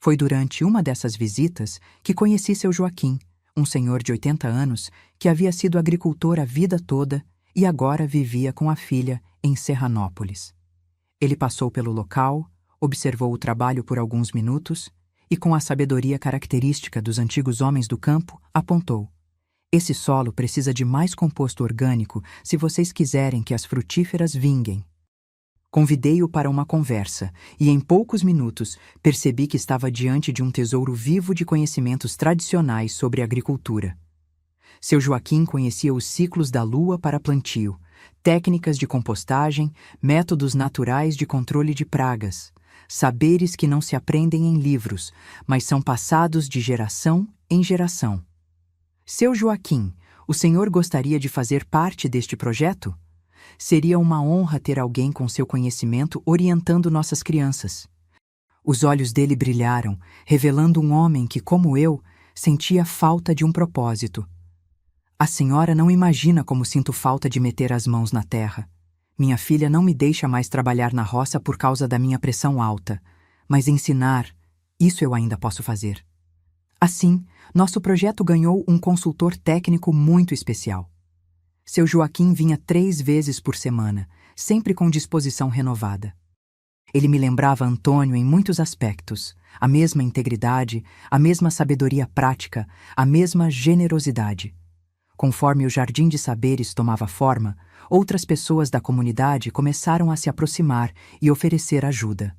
Foi durante uma dessas visitas que conheci seu Joaquim, um senhor de 80 anos que havia sido agricultor a vida toda e agora vivia com a filha em Serranópolis. Ele passou pelo local, observou o trabalho por alguns minutos e, com a sabedoria característica dos antigos homens do campo, apontou: "Esse solo precisa de mais composto orgânico se vocês quiserem que as frutíferas vinguem." Convidei-o para uma conversa e, em poucos minutos, percebi que estava diante de um tesouro vivo de conhecimentos tradicionais sobre agricultura. Seu Joaquim conhecia os ciclos da lua para plantio, técnicas de compostagem, métodos naturais de controle de pragas, saberes que não se aprendem em livros, mas são passados de geração em geração. Seu Joaquim, o senhor gostaria de fazer parte deste projeto? Seria uma honra ter alguém com seu conhecimento orientando nossas crianças. Os olhos dele brilharam, revelando um homem que, como eu, sentia falta de um propósito. A senhora não imagina como sinto falta de meter as mãos na terra. Minha filha não me deixa mais trabalhar na roça por causa da minha pressão alta, mas ensinar, isso eu ainda posso fazer. Assim, nosso projeto ganhou um consultor técnico muito especial. Seu Joaquim vinha 3 vezes por semana, sempre com disposição renovada. Ele me lembrava Antônio em muitos aspectos, a mesma integridade, a mesma sabedoria prática, a mesma generosidade. Conforme o Jardim de Saberes tomava forma, outras pessoas da comunidade começaram a se aproximar e oferecer ajuda.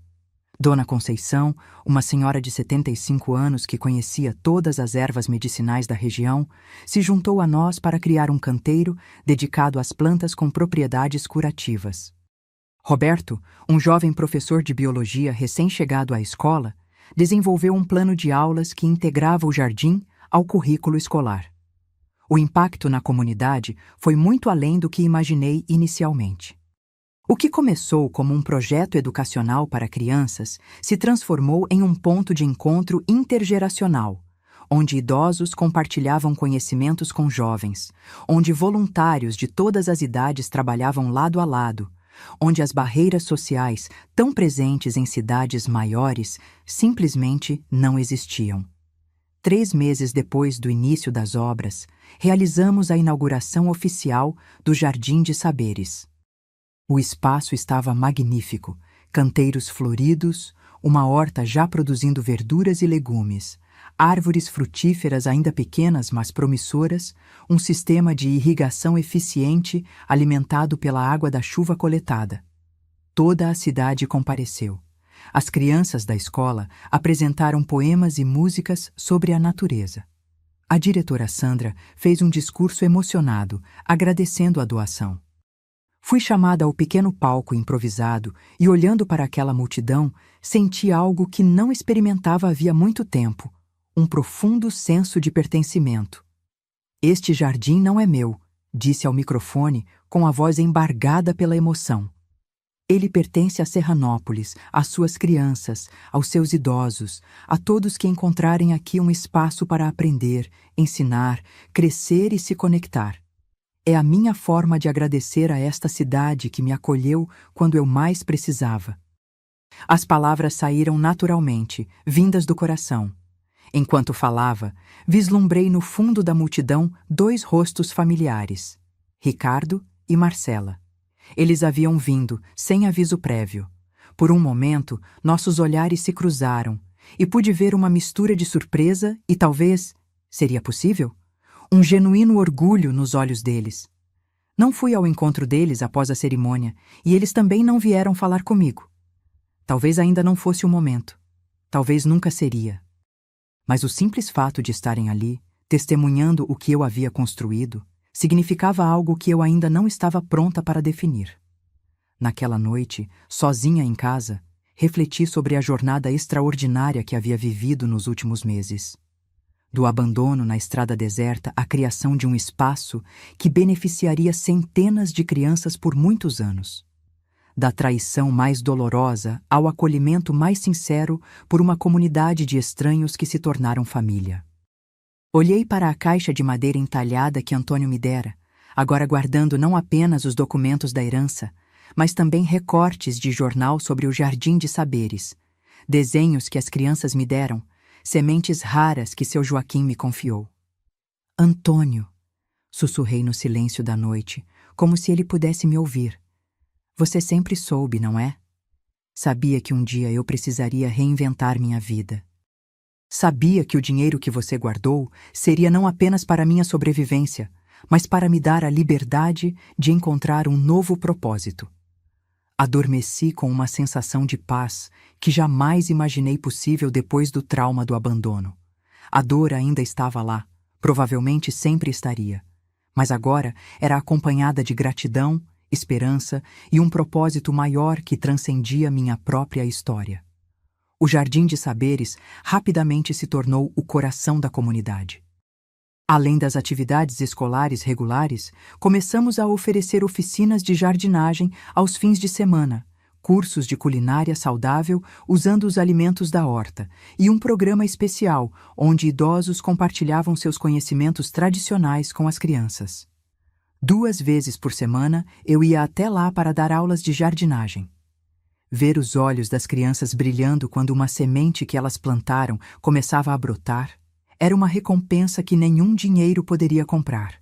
Dona Conceição, uma senhora de 75 anos que conhecia todas as ervas medicinais da região, se juntou a nós para criar um canteiro dedicado às plantas com propriedades curativas. Roberto, um jovem professor de biologia recém-chegado à escola, desenvolveu um plano de aulas que integrava o jardim ao currículo escolar. O impacto na comunidade foi muito além do que imaginei inicialmente. O que começou como um projeto educacional para crianças se transformou em um ponto de encontro intergeracional, onde idosos compartilhavam conhecimentos com jovens, onde voluntários de todas as idades trabalhavam lado a lado, onde as barreiras sociais, tão presentes em cidades maiores, simplesmente não existiam. 3 meses depois do início das obras, realizamos a inauguração oficial do Jardim de Saberes. O espaço estava magnífico, canteiros floridos, uma horta já produzindo verduras e legumes, árvores frutíferas ainda pequenas mas promissoras, um sistema de irrigação eficiente alimentado pela água da chuva coletada. Toda a cidade compareceu. As crianças da escola apresentaram poemas e músicas sobre a natureza. A diretora Sandra fez um discurso emocionado, agradecendo a doação. Fui chamada ao pequeno palco improvisado e, olhando para aquela multidão, senti algo que não experimentava havia muito tempo, um profundo senso de pertencimento. Este jardim não é meu, disse ao microfone com a voz embargada pela emoção. Ele pertence a Serranópolis, às suas crianças, aos seus idosos, a todos que encontrarem aqui um espaço para aprender, ensinar, crescer e se conectar. É a minha forma de agradecer a esta cidade que me acolheu quando eu mais precisava. As palavras saíram naturalmente, vindas do coração. Enquanto falava, vislumbrei no fundo da multidão 2 rostos familiares, Ricardo e Marcela. Eles haviam vindo, sem aviso prévio. Por um momento, nossos olhares se cruzaram, e pude ver uma mistura de surpresa e talvez, seria possível? Um genuíno orgulho nos olhos deles. Não fui ao encontro deles após a cerimônia, e eles também não vieram falar comigo. Talvez ainda não fosse o momento. Talvez nunca seria. Mas o simples fato de estarem ali, testemunhando o que eu havia construído, significava algo que eu ainda não estava pronta para definir. Naquela noite, sozinha em casa, refleti sobre a jornada extraordinária que havia vivido nos últimos meses. Do abandono na estrada deserta à criação de um espaço que beneficiaria centenas de crianças por muitos anos. Da traição mais dolorosa ao acolhimento mais sincero por uma comunidade de estranhos que se tornaram família. Olhei para a caixa de madeira entalhada que Antônio me dera, agora guardando não apenas os documentos da herança, mas também recortes de jornal sobre o Jardim de Saberes, desenhos que as crianças me deram, sementes raras que seu Joaquim me confiou. Antônio, sussurrei no silêncio da noite, como se ele pudesse me ouvir. Você sempre soube, não é? Sabia que um dia eu precisaria reinventar minha vida. Sabia que o dinheiro que você guardou seria não apenas para minha sobrevivência, mas para me dar a liberdade de encontrar um novo propósito. Adormeci com uma sensação de paz que jamais imaginei possível depois do trauma do abandono. A dor ainda estava lá, provavelmente sempre estaria, mas agora era acompanhada de gratidão, esperança e um propósito maior que transcendia minha própria história. O Jardim de Saberes rapidamente se tornou o coração da comunidade. Além das atividades escolares regulares, começamos a oferecer oficinas de jardinagem aos fins de semana, cursos de culinária saudável usando os alimentos da horta e um programa especial onde idosos compartilhavam seus conhecimentos tradicionais com as crianças. 2 vezes por semana eu ia até lá para dar aulas de jardinagem. Ver os olhos das crianças brilhando quando uma semente que elas plantaram começava a brotar era uma recompensa que nenhum dinheiro poderia comprar.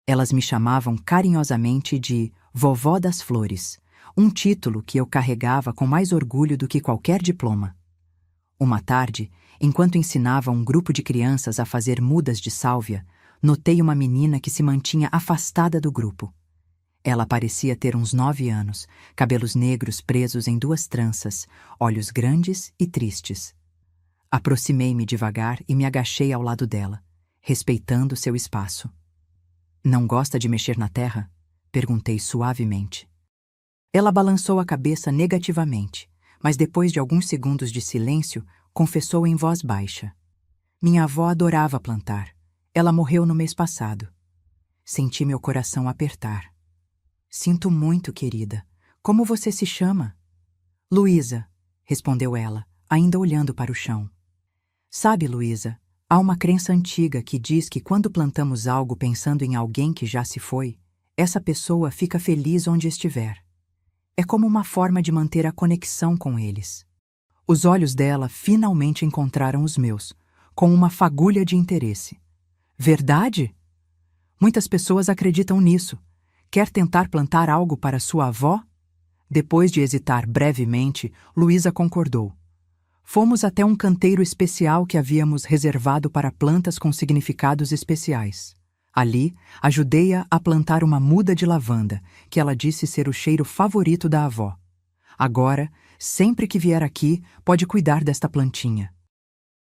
Elas me chamavam carinhosamente de Vovó das Flores, um título que eu carregava com mais orgulho do que qualquer diploma. Uma tarde, enquanto ensinava um grupo de crianças a fazer mudas de sálvia, notei uma menina que se mantinha afastada do grupo. Ela parecia ter uns 9 anos, cabelos negros presos em 2 tranças, olhos grandes e tristes. Aproximei-me devagar e me agachei ao lado dela, respeitando seu espaço. "Não gosta de mexer na terra?" perguntei suavemente. Ela balançou a cabeça negativamente, mas depois de alguns segundos de silêncio, confessou em voz baixa. "Minha avó adorava plantar. Ela morreu no mês passado." Senti meu coração apertar. "Sinto muito, querida. Como você se chama?" "Luísa", respondeu ela, ainda olhando para o chão. "Sabe, Luísa, há uma crença antiga que diz que quando plantamos algo pensando em alguém que já se foi, essa pessoa fica feliz onde estiver. É como uma forma de manter a conexão com eles." Os olhos dela finalmente encontraram os meus, com uma fagulha de interesse. "Verdade? Muitas pessoas acreditam nisso. Quer tentar plantar algo para sua avó?" Depois de hesitar brevemente, Luísa concordou. Fomos até um canteiro especial que havíamos reservado para plantas com significados especiais. Ali, ajudei-a a plantar uma muda de lavanda, que ela disse ser o cheiro favorito da avó. Agora, sempre que vier aqui, pode cuidar desta plantinha.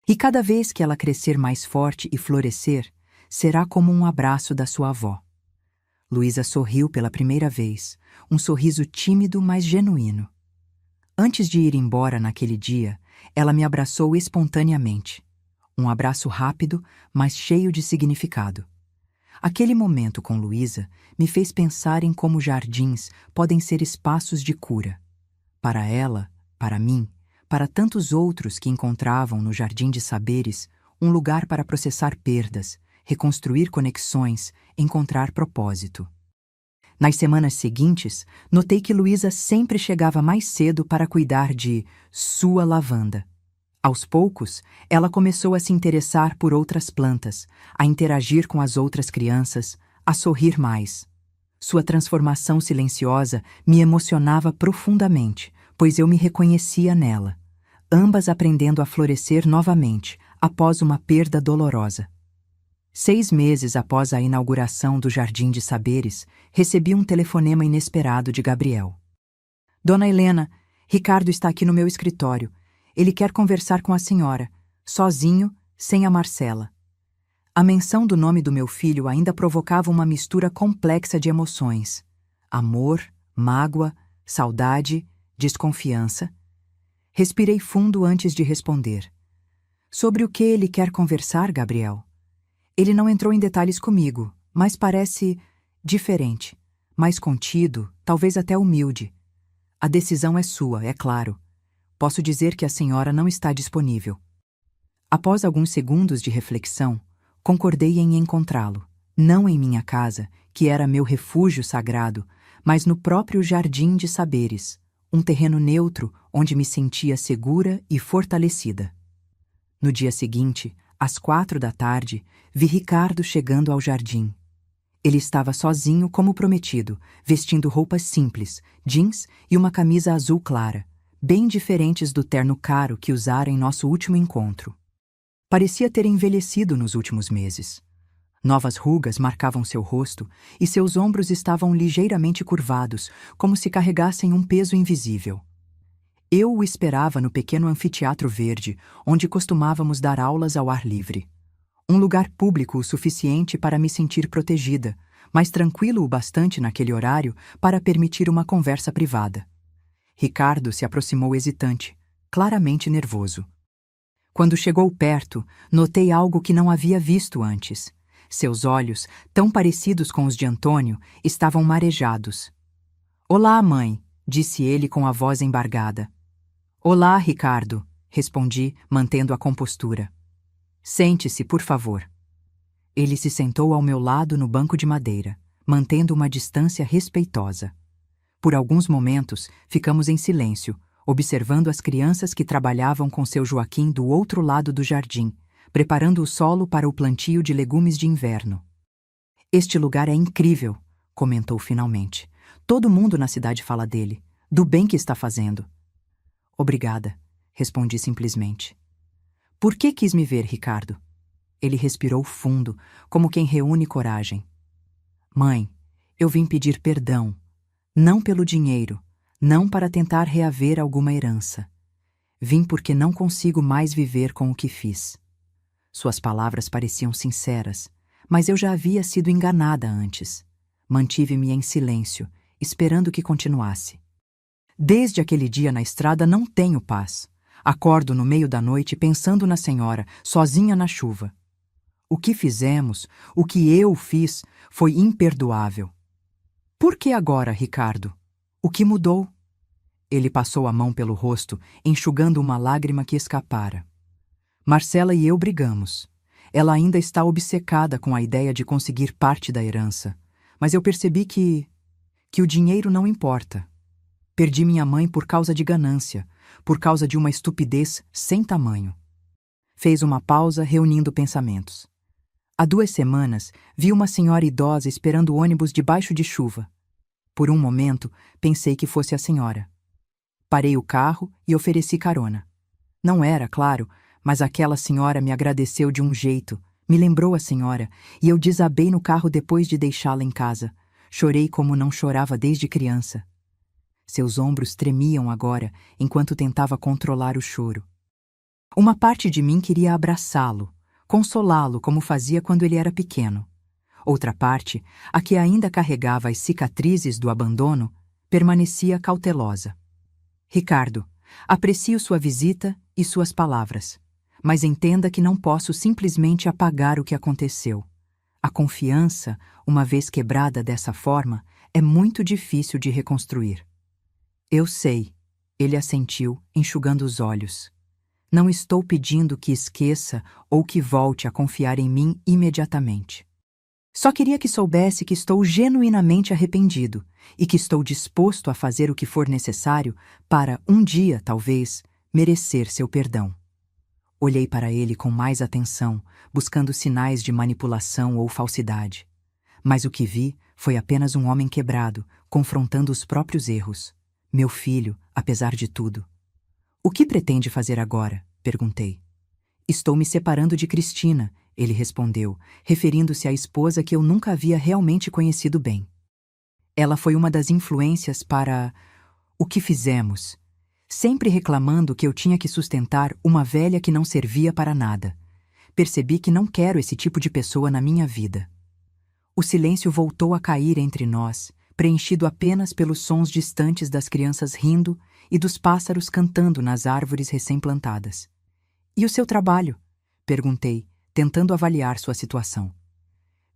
E cada vez que ela crescer mais forte e florescer, será como um abraço da sua avó. Luísa sorriu pela primeira vez, um sorriso tímido, mas genuíno. Antes de ir embora naquele dia, ela me abraçou espontaneamente. Um abraço rápido, mas cheio de significado. Aquele momento com Luísa me fez pensar em como jardins podem ser espaços de cura. Para ela, para mim, para tantos outros que encontravam no Jardim de Saberes um lugar para processar perdas, reconstruir conexões, encontrar propósito. Nas semanas seguintes, notei que Luísa sempre chegava mais cedo para cuidar de sua lavanda. Aos poucos, ela começou a se interessar por outras plantas, a interagir com as outras crianças, a sorrir mais. Sua transformação silenciosa me emocionava profundamente, pois eu me reconhecia nela, ambas aprendendo a florescer novamente, após uma perda dolorosa. 6 meses após a inauguração do Jardim de Saberes, recebi um telefonema inesperado de Gabriel. "Dona Helena, Ricardo está aqui no meu escritório. Ele quer conversar com a senhora, sozinho, sem a Marcela." A menção do nome do meu filho ainda provocava uma mistura complexa de emoções. Amor, mágoa, saudade, desconfiança. Respirei fundo antes de responder. "Sobre o que ele quer conversar, Gabriel?" Ele não entrou em detalhes comigo, mas parece diferente, mais contido, talvez até humilde. "A decisão é sua, é claro. Posso dizer que a senhora não está disponível." Após alguns segundos de reflexão, concordei em encontrá-lo, não em minha casa, que era meu refúgio sagrado, mas no próprio Jardim de Saberes, um terreno neutro onde me sentia segura e fortalecida. No dia seguinte, às 4 da tarde, vi Ricardo chegando ao jardim. Ele estava sozinho como prometido, vestindo roupas simples, jeans e uma camisa azul clara, bem diferentes do terno caro que usara em nosso último encontro. Parecia ter envelhecido nos últimos meses. Novas rugas marcavam seu rosto e seus ombros estavam ligeiramente curvados, como se carregassem um peso invisível. Eu o esperava no pequeno anfiteatro verde, onde costumávamos dar aulas ao ar livre. Um lugar público o suficiente para me sentir protegida, mas tranquilo o bastante naquele horário para permitir uma conversa privada. Ricardo se aproximou hesitante, claramente nervoso. Quando chegou perto, notei algo que não havia visto antes. Seus olhos, tão parecidos com os de Antônio, estavam marejados. "Olá, mãe", disse ele com a voz embargada. "Olá, Ricardo", respondi, mantendo a compostura. "Sente-se, por favor." Ele se sentou ao meu lado no banco de madeira, mantendo uma distância respeitosa. Por alguns momentos, ficamos em silêncio, observando as crianças que trabalhavam com seu Joaquim do outro lado do jardim, preparando o solo para o plantio de legumes de inverno. "Este lugar é incrível", comentou finalmente. "Todo mundo na cidade fala dele, do bem que está fazendo." "Obrigada", respondi simplesmente. "Por que quis me ver, Ricardo?" Ele respirou fundo, como quem reúne coragem. "Mãe, eu vim pedir perdão. Não pelo dinheiro, não para tentar reaver alguma herança. Vim porque não consigo mais viver com o que fiz." Suas palavras pareciam sinceras, mas eu já havia sido enganada antes. Mantive-me em silêncio, esperando que continuasse. "Desde aquele dia na estrada não tenho paz. Acordo no meio da noite pensando na senhora, sozinha na chuva. O que fizemos, o que eu fiz, foi imperdoável." "Por que agora, Ricardo? O que mudou?" Ele passou a mão pelo rosto, enxugando uma lágrima que escapara. "Marcela e eu brigamos. Ela ainda está obcecada com a ideia de conseguir parte da herança, mas eu percebi que o dinheiro não importa. Perdi minha mãe por causa de ganância, por causa de uma estupidez sem tamanho." Fez uma pausa, reunindo pensamentos. "Há 2 semanas, vi uma senhora idosa esperando o ônibus debaixo de chuva. Por um momento, pensei que fosse a senhora. Parei o carro e ofereci carona. Não era, claro, mas aquela senhora me agradeceu de um jeito, me lembrou a senhora, e eu desabei no carro depois de deixá-la em casa. Chorei como não chorava desde criança." Seus ombros tremiam agora, enquanto tentava controlar o choro. Uma parte de mim queria abraçá-lo, consolá-lo como fazia quando ele era pequeno. Outra parte, a que ainda carregava as cicatrizes do abandono, permanecia cautelosa. "Ricardo, aprecio sua visita e suas palavras, mas entenda que não posso simplesmente apagar o que aconteceu. A confiança, uma vez quebrada dessa forma, é muito difícil de reconstruir." "Eu sei", ele assentiu, enxugando os olhos. "Não estou pedindo que esqueça ou que volte a confiar em mim imediatamente. Só queria que soubesse que estou genuinamente arrependido e que estou disposto a fazer o que for necessário para, um dia, talvez, merecer seu perdão." Olhei para ele com mais atenção, buscando sinais de manipulação ou falsidade. Mas o que vi foi apenas um homem quebrado, confrontando os próprios erros. Meu filho, apesar de tudo. "O que pretende fazer agora?" perguntei. "Estou me separando de Cristina", ele respondeu, referindo-se à esposa que eu nunca havia realmente conhecido bem. "Ela foi uma das influências para o que fizemos, sempre reclamando que eu tinha que sustentar uma velha que não servia para nada. Percebi que não quero esse tipo de pessoa na minha vida." O silêncio voltou a cair entre nós, preenchido apenas pelos sons distantes das crianças rindo e dos pássaros cantando nas árvores recém-plantadas. "E o seu trabalho?" perguntei, tentando avaliar sua situação.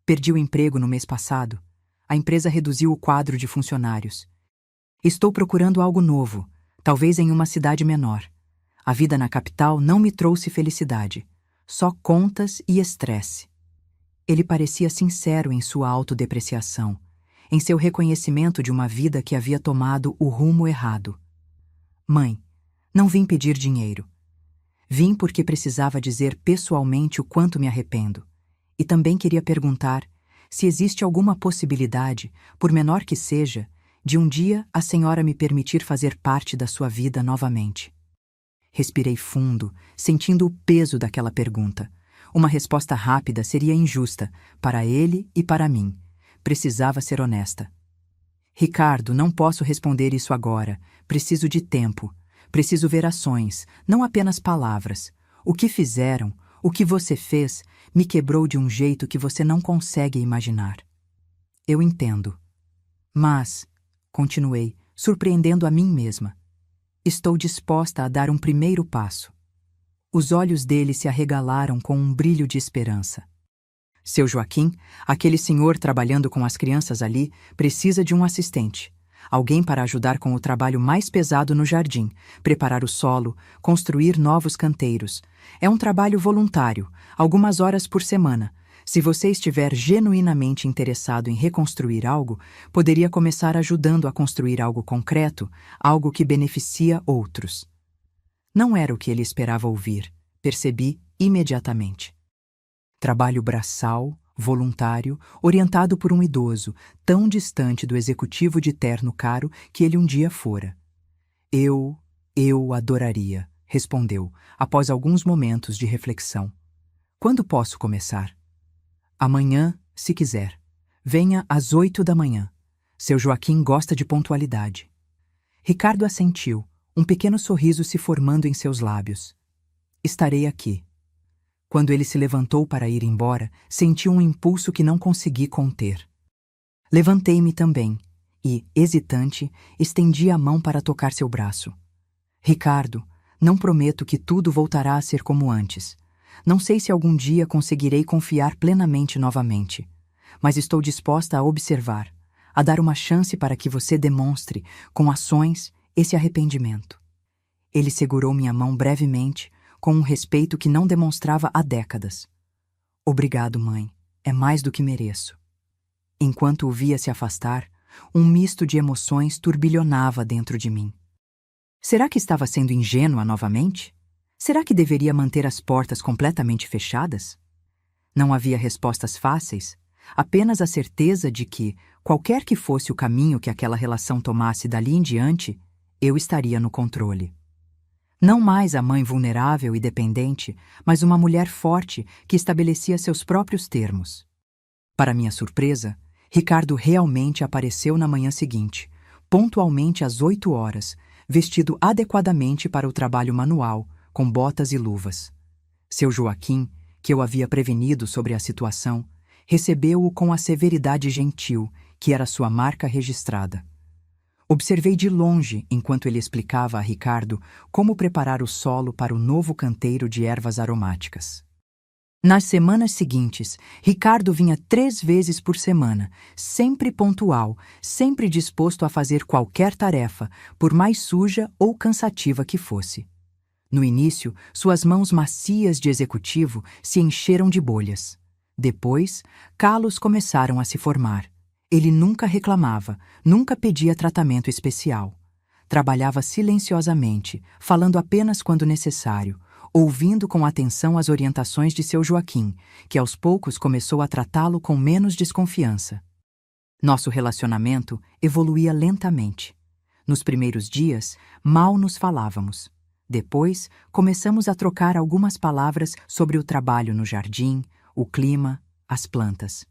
"Perdi o emprego no mês passado. A empresa reduziu o quadro de funcionários. Estou procurando algo novo, talvez em uma cidade menor. A vida na capital não me trouxe felicidade, só contas e estresse." Ele parecia sincero em sua autodepreciação, em seu reconhecimento de uma vida que havia tomado o rumo errado. "Mãe, não vim pedir dinheiro. Vim porque precisava dizer pessoalmente o quanto me arrependo. E também queria perguntar se existe alguma possibilidade, por menor que seja, de um dia a senhora me permitir fazer parte da sua vida novamente." Respirei fundo, sentindo o peso daquela pergunta, Uma resposta rápida seria injusta, para ele e para mim. Precisava ser honesta. Ricardo, não posso responder isso agora. Preciso de tempo. Preciso ver ações, não apenas palavras. O que fizeram, o que você fez, me quebrou de um jeito que você não consegue imaginar. Eu entendo. Mas, continuei, surpreendendo a mim mesma, estou disposta a dar um primeiro passo. Os olhos dele se arregalaram com um brilho de esperança. Seu Joaquim, aquele senhor trabalhando com as crianças ali, precisa de um assistente. Alguém para ajudar com o trabalho mais pesado no jardim, preparar o solo, construir novos canteiros. É um trabalho voluntário, algumas horas por semana. Se você estiver genuinamente interessado em reconstruir algo, poderia começar ajudando a construir algo concreto, algo que beneficia outros. Não era o que ele esperava ouvir, percebi imediatamente. Trabalho braçal, voluntário, orientado por um idoso, tão distante do executivo de terno caro que ele um dia fora. Eu adoraria, respondeu, após alguns momentos de reflexão. Quando posso começar? Amanhã, se quiser. Venha às 8 da manhã. Seu Joaquim gosta de pontualidade. Ricardo assentiu, um pequeno sorriso se formando em seus lábios. Estarei aqui. Quando ele se levantou para ir embora, senti um impulso que não consegui conter. Levantei-me também e, hesitante, estendi a mão para tocar seu braço. Ricardo, não prometo que tudo voltará a ser como antes. Não sei se algum dia conseguirei confiar plenamente novamente, mas estou disposta a observar, a dar uma chance para que você demonstre, com ações, esse arrependimento. Ele segurou minha mão brevemente, com um respeito que não demonstrava há décadas. Obrigado, mãe. É mais do que mereço. Enquanto o via se afastar, um misto de emoções turbilhonava dentro de mim. Será que estava sendo ingênua novamente? Será que deveria manter as portas completamente fechadas? Não havia respostas fáceis, apenas a certeza de que, qualquer que fosse o caminho que aquela relação tomasse dali em diante, eu estaria no controle. Não mais a mãe vulnerável e dependente, mas uma mulher forte que estabelecia seus próprios termos. Para minha surpresa, Ricardo realmente apareceu na manhã seguinte, pontualmente às 8 horas, vestido adequadamente para o trabalho manual, com botas e luvas. Seu Joaquim, que eu havia prevenido sobre a situação, recebeu-o com a severidade gentil, que era sua marca registrada. Observei de longe, enquanto ele explicava a Ricardo como preparar o solo para o novo canteiro de ervas aromáticas. Nas semanas seguintes, Ricardo vinha 3 vezes por semana, sempre pontual, sempre disposto a fazer qualquer tarefa, por mais suja ou cansativa que fosse. No início, suas mãos macias de executivo se encheram de bolhas. Depois, calos começaram a se formar. Ele nunca reclamava, nunca pedia tratamento especial. Trabalhava silenciosamente, falando apenas quando necessário, ouvindo com atenção as orientações de seu Joaquim, que aos poucos começou a tratá-lo com menos desconfiança. Nosso relacionamento evoluía lentamente. Nos primeiros dias, mal nos falávamos. Depois, começamos a trocar algumas palavras sobre o trabalho no jardim, o clima, as plantas.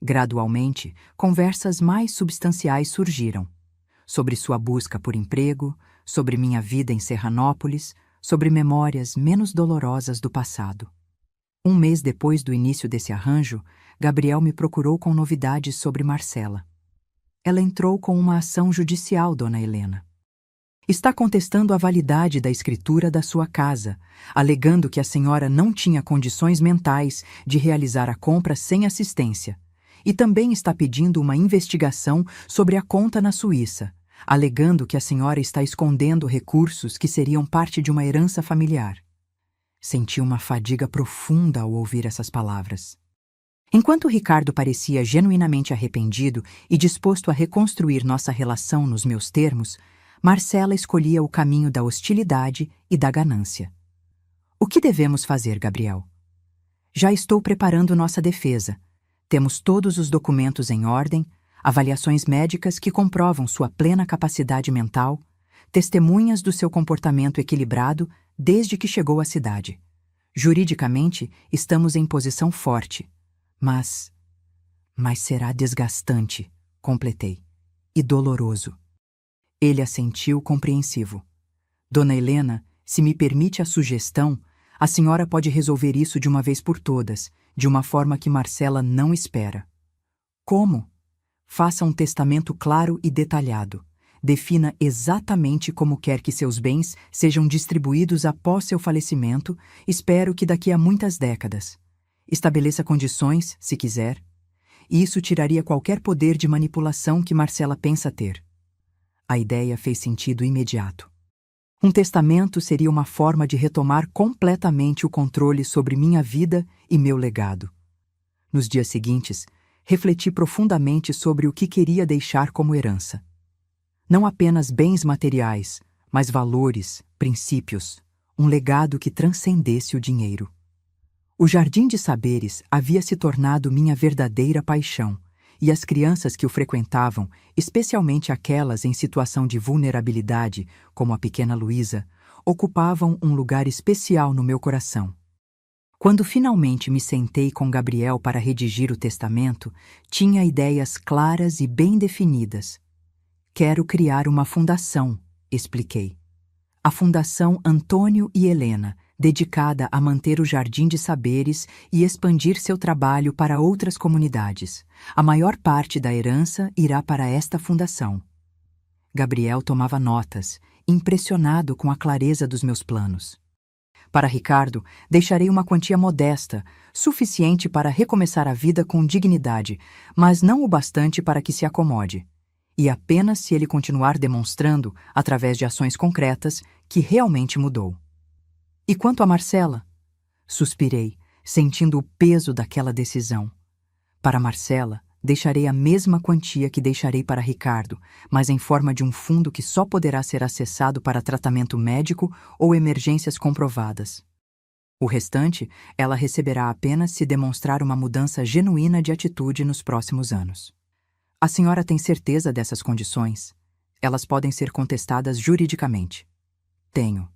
Gradualmente, conversas mais substanciais surgiram. Sobre sua busca por emprego, sobre minha vida em Serranópolis, sobre memórias menos dolorosas do passado. Um mês depois do início desse arranjo, Gabriel me procurou com novidades sobre Marcela. Ela entrou com uma ação judicial, dona Helena. Está contestando a validade da escritura da sua casa, alegando que a senhora não tinha condições mentais de realizar a compra sem assistência. E também está pedindo uma investigação sobre a conta na Suíça, alegando que a senhora está escondendo recursos que seriam parte de uma herança familiar. Senti uma fadiga profunda ao ouvir essas palavras. Enquanto Ricardo parecia genuinamente arrependido e disposto a reconstruir nossa relação nos meus termos, Marcela escolhia o caminho da hostilidade e da ganância. O que devemos fazer, Gabriel? Já estou preparando nossa defesa. Temos todos os documentos em ordem, avaliações médicas que comprovam sua plena capacidade mental, testemunhas do seu comportamento equilibrado desde que chegou à cidade. Juridicamente, estamos em posição forte, mas será desgastante, completei, e doloroso. Ele assentiu compreensivo. Dona Helena, se me permite a sugestão, a senhora pode resolver isso de uma vez por todas, de uma forma que Marcela não espera. Como? Faça um testamento claro e detalhado. Defina exatamente como quer que seus bens sejam distribuídos após seu falecimento, espero que daqui a muitas décadas. Estabeleça condições, se quiser. E isso tiraria qualquer poder de manipulação que Marcela pensa ter. A ideia fez sentido imediato. Um testamento seria uma forma de retomar completamente o controle sobre minha vida e meu legado. Nos dias seguintes, refleti profundamente sobre o que queria deixar como herança. Não apenas bens materiais, mas valores, princípios, um legado que transcendesse o dinheiro. O Jardim de Saberes havia se tornado minha verdadeira paixão, e as crianças que o frequentavam, especialmente aquelas em situação de vulnerabilidade, como a pequena Luísa, ocupavam um lugar especial no meu coração. Quando finalmente me sentei com Gabriel para redigir o testamento, tinha ideias claras e bem definidas. Quero criar uma fundação, expliquei. A Fundação Antônio e Helena, dedicada a manter o Jardim de Saberes e expandir seu trabalho para outras comunidades. A maior parte da herança irá para esta fundação. Gabriel tomava notas, impressionado com a clareza dos meus planos. Para Ricardo, deixarei uma quantia modesta, suficiente para recomeçar a vida com dignidade, mas não o bastante para que se acomode. E apenas se ele continuar demonstrando, através de ações concretas, que realmente mudou. E quanto a Marcela? Suspirei, sentindo o peso daquela decisão. Para Marcela, deixarei a mesma quantia que deixarei para Ricardo, mas em forma de um fundo que só poderá ser acessado para tratamento médico ou emergências comprovadas. O restante, ela receberá apenas se demonstrar uma mudança genuína de atitude nos próximos anos. A senhora tem certeza dessas condições? Elas podem ser contestadas juridicamente. Tenho.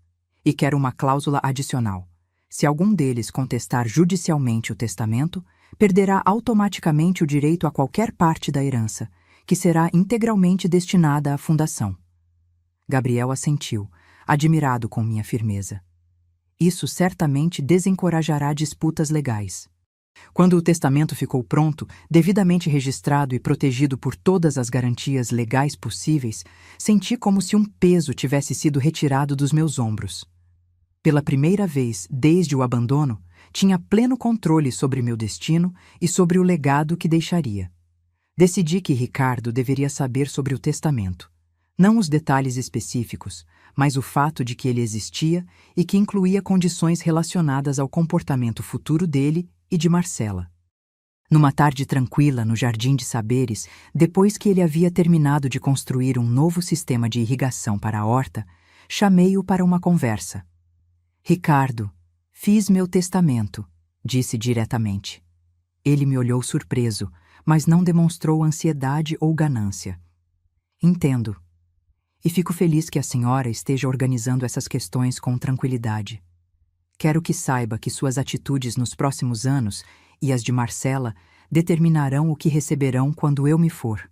E quero uma cláusula adicional. Se algum deles contestar judicialmente o testamento, perderá automaticamente o direito a qualquer parte da herança, que será integralmente destinada à fundação. Gabriel assentiu, admirado com minha firmeza. Isso certamente desencorajará disputas legais. Quando o testamento ficou pronto, devidamente registrado e protegido por todas as garantias legais possíveis, senti como se um peso tivesse sido retirado dos meus ombros. Pela primeira vez desde o abandono, tinha pleno controle sobre meu destino e sobre o legado que deixaria. Decidi que Ricardo deveria saber sobre o testamento. Não os detalhes específicos, mas o fato de que ele existia e que incluía condições relacionadas ao comportamento futuro dele e de Marcela. Numa tarde tranquila no Jardim de Saberes, depois que ele havia terminado de construir um novo sistema de irrigação para a horta, chamei-o para uma conversa. Ricardo, fiz meu testamento, disse diretamente. Ele me olhou surpreso, mas não demonstrou ansiedade ou ganância. Entendo. E fico feliz que a senhora esteja organizando essas questões com tranquilidade. Quero que saiba que suas atitudes nos próximos anos e as de Marcela determinarão o que receberão quando eu me for.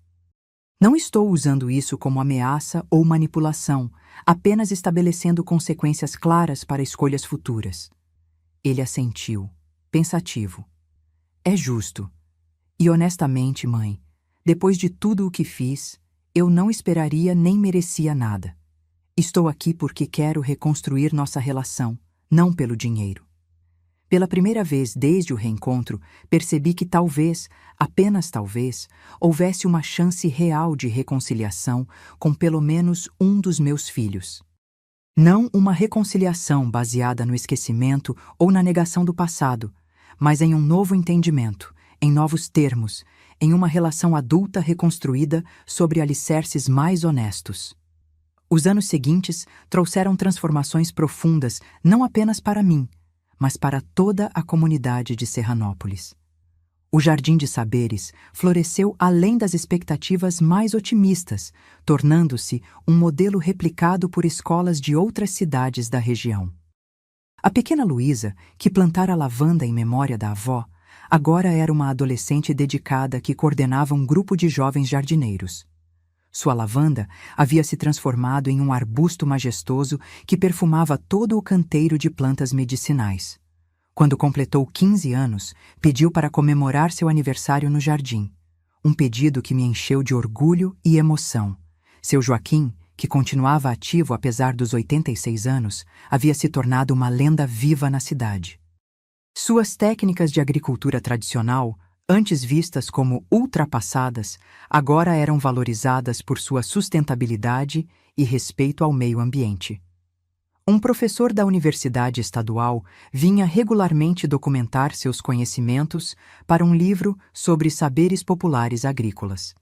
Não estou usando isso como ameaça ou manipulação, apenas estabelecendo consequências claras para escolhas futuras. Ele assentiu, pensativo. É justo. E honestamente, mãe, depois de tudo o que fiz, eu não esperaria nem merecia nada. Estou aqui porque quero reconstruir nossa relação, não pelo dinheiro. Pela primeira vez desde o reencontro, percebi que talvez, apenas talvez, houvesse uma chance real de reconciliação com pelo menos um dos meus filhos. Não uma reconciliação baseada no esquecimento ou na negação do passado, mas em um novo entendimento, em novos termos, em uma relação adulta reconstruída sobre alicerces mais honestos. Os anos seguintes trouxeram transformações profundas não apenas para mim, mas para toda a comunidade de Serranópolis. O Jardim de Saberes floresceu além das expectativas mais otimistas, tornando-se um modelo replicado por escolas de outras cidades da região. A pequena Luísa, que plantara lavanda em memória da avó, agora era uma adolescente dedicada que coordenava um grupo de jovens jardineiros. Sua lavanda havia se transformado em um arbusto majestoso que perfumava todo o canteiro de plantas medicinais. Quando completou 15 anos, pediu para comemorar seu aniversário no jardim. Um pedido que me encheu de orgulho e emoção. Seu Joaquim, que continuava ativo apesar dos 86 anos, havia se tornado uma lenda viva na cidade. Suas técnicas de agricultura tradicional, antes vistas como ultrapassadas, agora eram valorizadas por sua sustentabilidade e respeito ao meio ambiente. Um professor da Universidade Estadual vinha regularmente documentar seus conhecimentos para um livro sobre saberes populares agrícolas.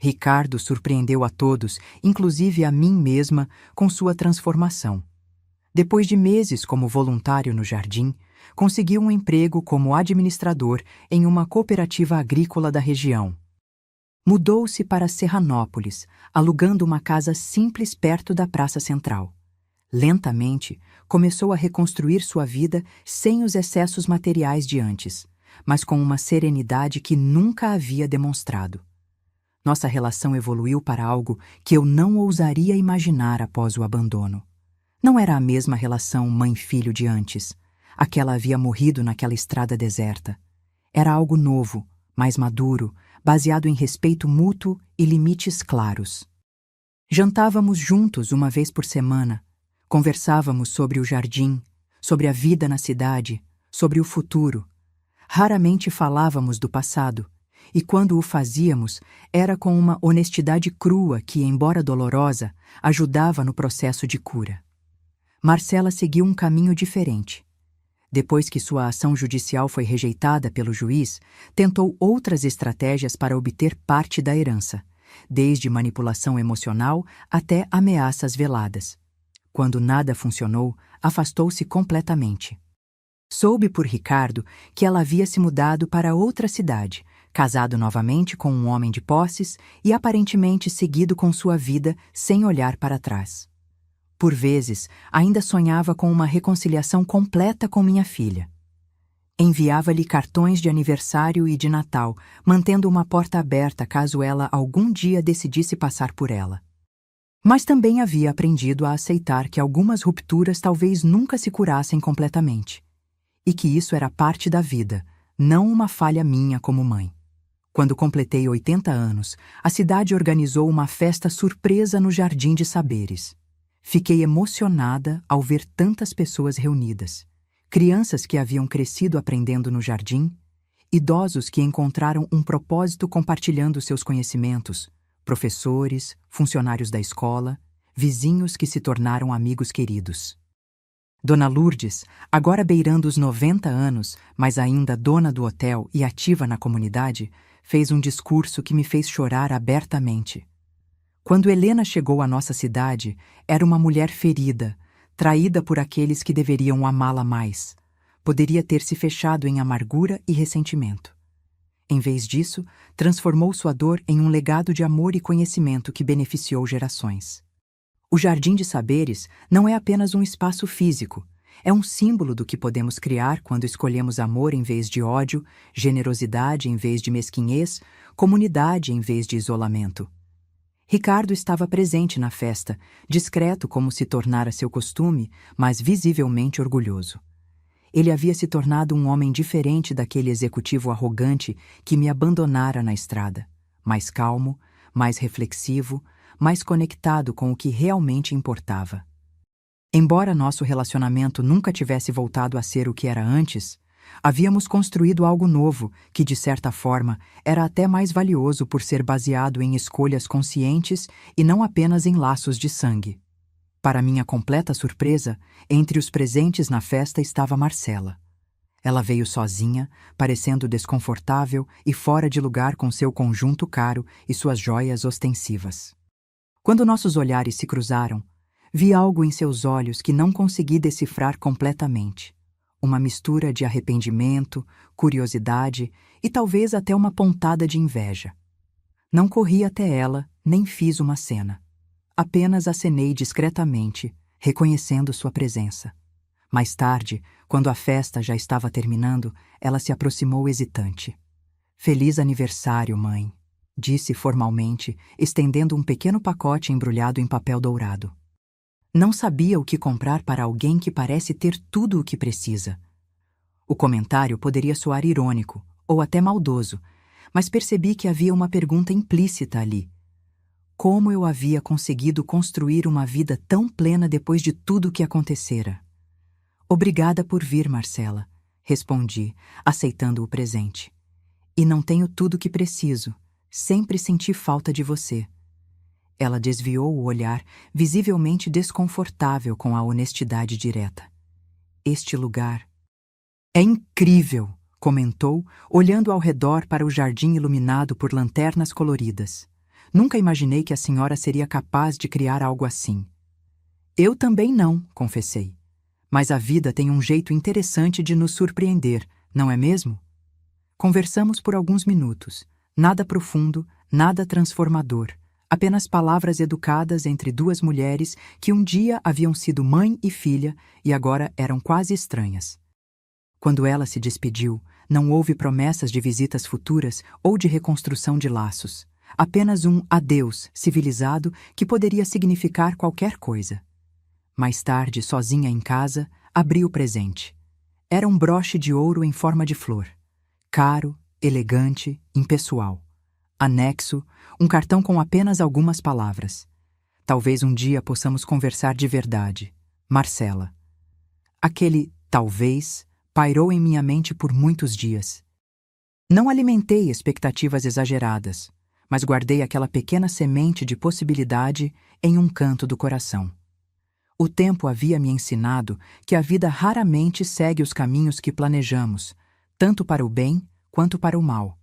Ricardo surpreendeu a todos, inclusive a mim mesma, com sua transformação. Depois de meses como voluntário no jardim, conseguiu um emprego como administrador em uma cooperativa agrícola da região. Mudou-se para Serranópolis, alugando uma casa simples perto da Praça Central. Lentamente, começou a reconstruir sua vida sem os excessos materiais de antes, mas com uma serenidade que nunca havia demonstrado. Nossa relação evoluiu para algo que eu não ousaria imaginar após o abandono. Não era a mesma relação mãe-filho de antes. Aquela havia morrido naquela estrada deserta. Era algo novo, mais maduro, baseado em respeito mútuo e limites claros. Jantávamos juntos uma vez por semana. Conversávamos sobre o jardim, sobre a vida na cidade, sobre o futuro. Raramente falávamos do passado, e quando o fazíamos, era com uma honestidade crua que, embora dolorosa, ajudava no processo de cura. Marcela seguiu um caminho diferente. Depois que sua ação judicial foi rejeitada pelo juiz, tentou outras estratégias para obter parte da herança, desde manipulação emocional até ameaças veladas. Quando nada funcionou, afastou-se completamente. Soube por Ricardo que ela havia se mudado para outra cidade, casado novamente com um homem de posses e aparentemente seguido com sua vida sem olhar para trás. Por vezes, ainda sonhava com uma reconciliação completa com minha filha. Enviava-lhe cartões de aniversário e de Natal, mantendo uma porta aberta caso ela algum dia decidisse passar por ela. Mas também havia aprendido a aceitar que algumas rupturas talvez nunca se curassem completamente, e que isso era parte da vida, não uma falha minha como mãe. Quando completei 80 anos, a cidade organizou uma festa surpresa no Jardim de Saberes. Fiquei emocionada ao ver tantas pessoas reunidas. Crianças que haviam crescido aprendendo no jardim, idosos que encontraram um propósito compartilhando seus conhecimentos, professores, funcionários da escola, vizinhos que se tornaram amigos queridos. Dona Lourdes, agora beirando os 90 anos, mas ainda dona do hotel e ativa na comunidade, fez um discurso que me fez chorar abertamente. Quando Helena chegou à nossa cidade, era uma mulher ferida, traída por aqueles que deveriam amá-la mais. Poderia ter se fechado em amargura e ressentimento. Em vez disso, transformou sua dor em um legado de amor e conhecimento que beneficiou gerações. O Jardim de Saberes não é apenas um espaço físico, é um símbolo do que podemos criar quando escolhemos amor em vez de ódio, generosidade em vez de mesquinhez, comunidade em vez de isolamento. Ricardo estava presente na festa, discreto como se tornara seu costume, mas visivelmente orgulhoso. Ele havia se tornado um homem diferente daquele executivo arrogante que me abandonara na estrada, mais calmo, mais reflexivo, mais conectado com o que realmente importava. Embora nosso relacionamento nunca tivesse voltado a ser o que era antes, havíamos construído algo novo que, de certa forma, era até mais valioso por ser baseado em escolhas conscientes e não apenas em laços de sangue. Para minha completa surpresa, entre os presentes na festa estava Marcela. Ela veio sozinha, parecendo desconfortável e fora de lugar com seu conjunto caro e suas joias ostensivas. Quando nossos olhares se cruzaram, vi algo em seus olhos que não consegui decifrar completamente. Uma mistura de arrependimento, curiosidade e talvez até uma pontada de inveja. Não corri até ela, nem fiz uma cena. Apenas acenei discretamente, reconhecendo sua presença. Mais tarde, quando a festa já estava terminando, ela se aproximou hesitante. "Feliz aniversário, mãe", disse formalmente, estendendo um pequeno pacote embrulhado em papel dourado. Não sabia o que comprar para alguém que parece ter tudo o que precisa. O comentário poderia soar irônico, ou até maldoso, mas percebi que havia uma pergunta implícita ali. Como eu havia conseguido construir uma vida tão plena depois de tudo o que acontecera? "Obrigada por vir, Marcela", respondi, aceitando o presente. "E não tenho tudo o que preciso. Sempre senti falta de você." Ela desviou o olhar, visivelmente desconfortável com a honestidade direta. "Este lugar é incrível", comentou, olhando ao redor para o jardim iluminado por lanternas coloridas. "Nunca imaginei que a senhora seria capaz de criar algo assim." "Eu também não", confessei. "Mas a vida tem um jeito interessante de nos surpreender, não é mesmo?" Conversamos por alguns minutos. Nada profundo, nada transformador. Apenas palavras educadas entre duas mulheres que um dia haviam sido mãe e filha e agora eram quase estranhas. Quando ela se despediu, não houve promessas de visitas futuras ou de reconstrução de laços. Apenas um adeus civilizado que poderia significar qualquer coisa. Mais tarde, sozinha em casa, abri o presente. Era um broche de ouro em forma de flor. Caro, elegante, impessoal. Anexo, um cartão com apenas algumas palavras. "Talvez um dia possamos conversar de verdade. Marcela." Aquele "talvez" pairou em minha mente por muitos dias. Não alimentei expectativas exageradas, mas guardei aquela pequena semente de possibilidade em um canto do coração. O tempo havia me ensinado que a vida raramente segue os caminhos que planejamos, tanto para o bem quanto para o mal.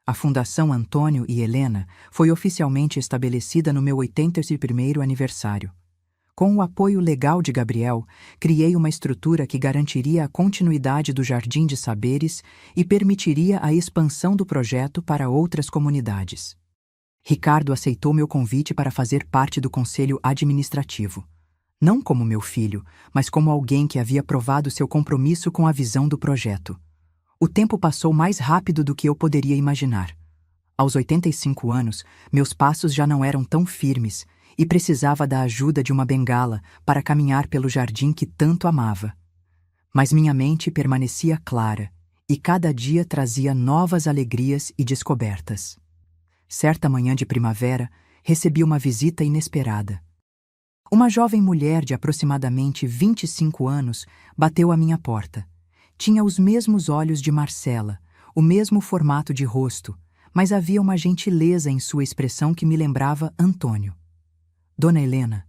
A Fundação Antônio e Helena foi oficialmente estabelecida no meu 81º aniversário. Com o apoio legal de Gabriel, criei uma estrutura que garantiria a continuidade do Jardim de Saberes e permitiria a expansão do projeto para outras comunidades. Ricardo aceitou meu convite para fazer parte do conselho administrativo. Não como meu filho, mas como alguém que havia provado seu compromisso com a visão do projeto. O tempo passou mais rápido do que eu poderia imaginar. Aos 85 anos, meus passos já não eram tão firmes e precisava da ajuda de uma bengala para caminhar pelo jardim que tanto amava. Mas minha mente permanecia clara e cada dia trazia novas alegrias e descobertas. Certa manhã de primavera, recebi uma visita inesperada. Uma jovem mulher de aproximadamente 25 anos bateu à minha porta. Tinha os mesmos olhos de Marcela, o mesmo formato de rosto, mas havia uma gentileza em sua expressão que me lembrava Antônio. "Dona Helena,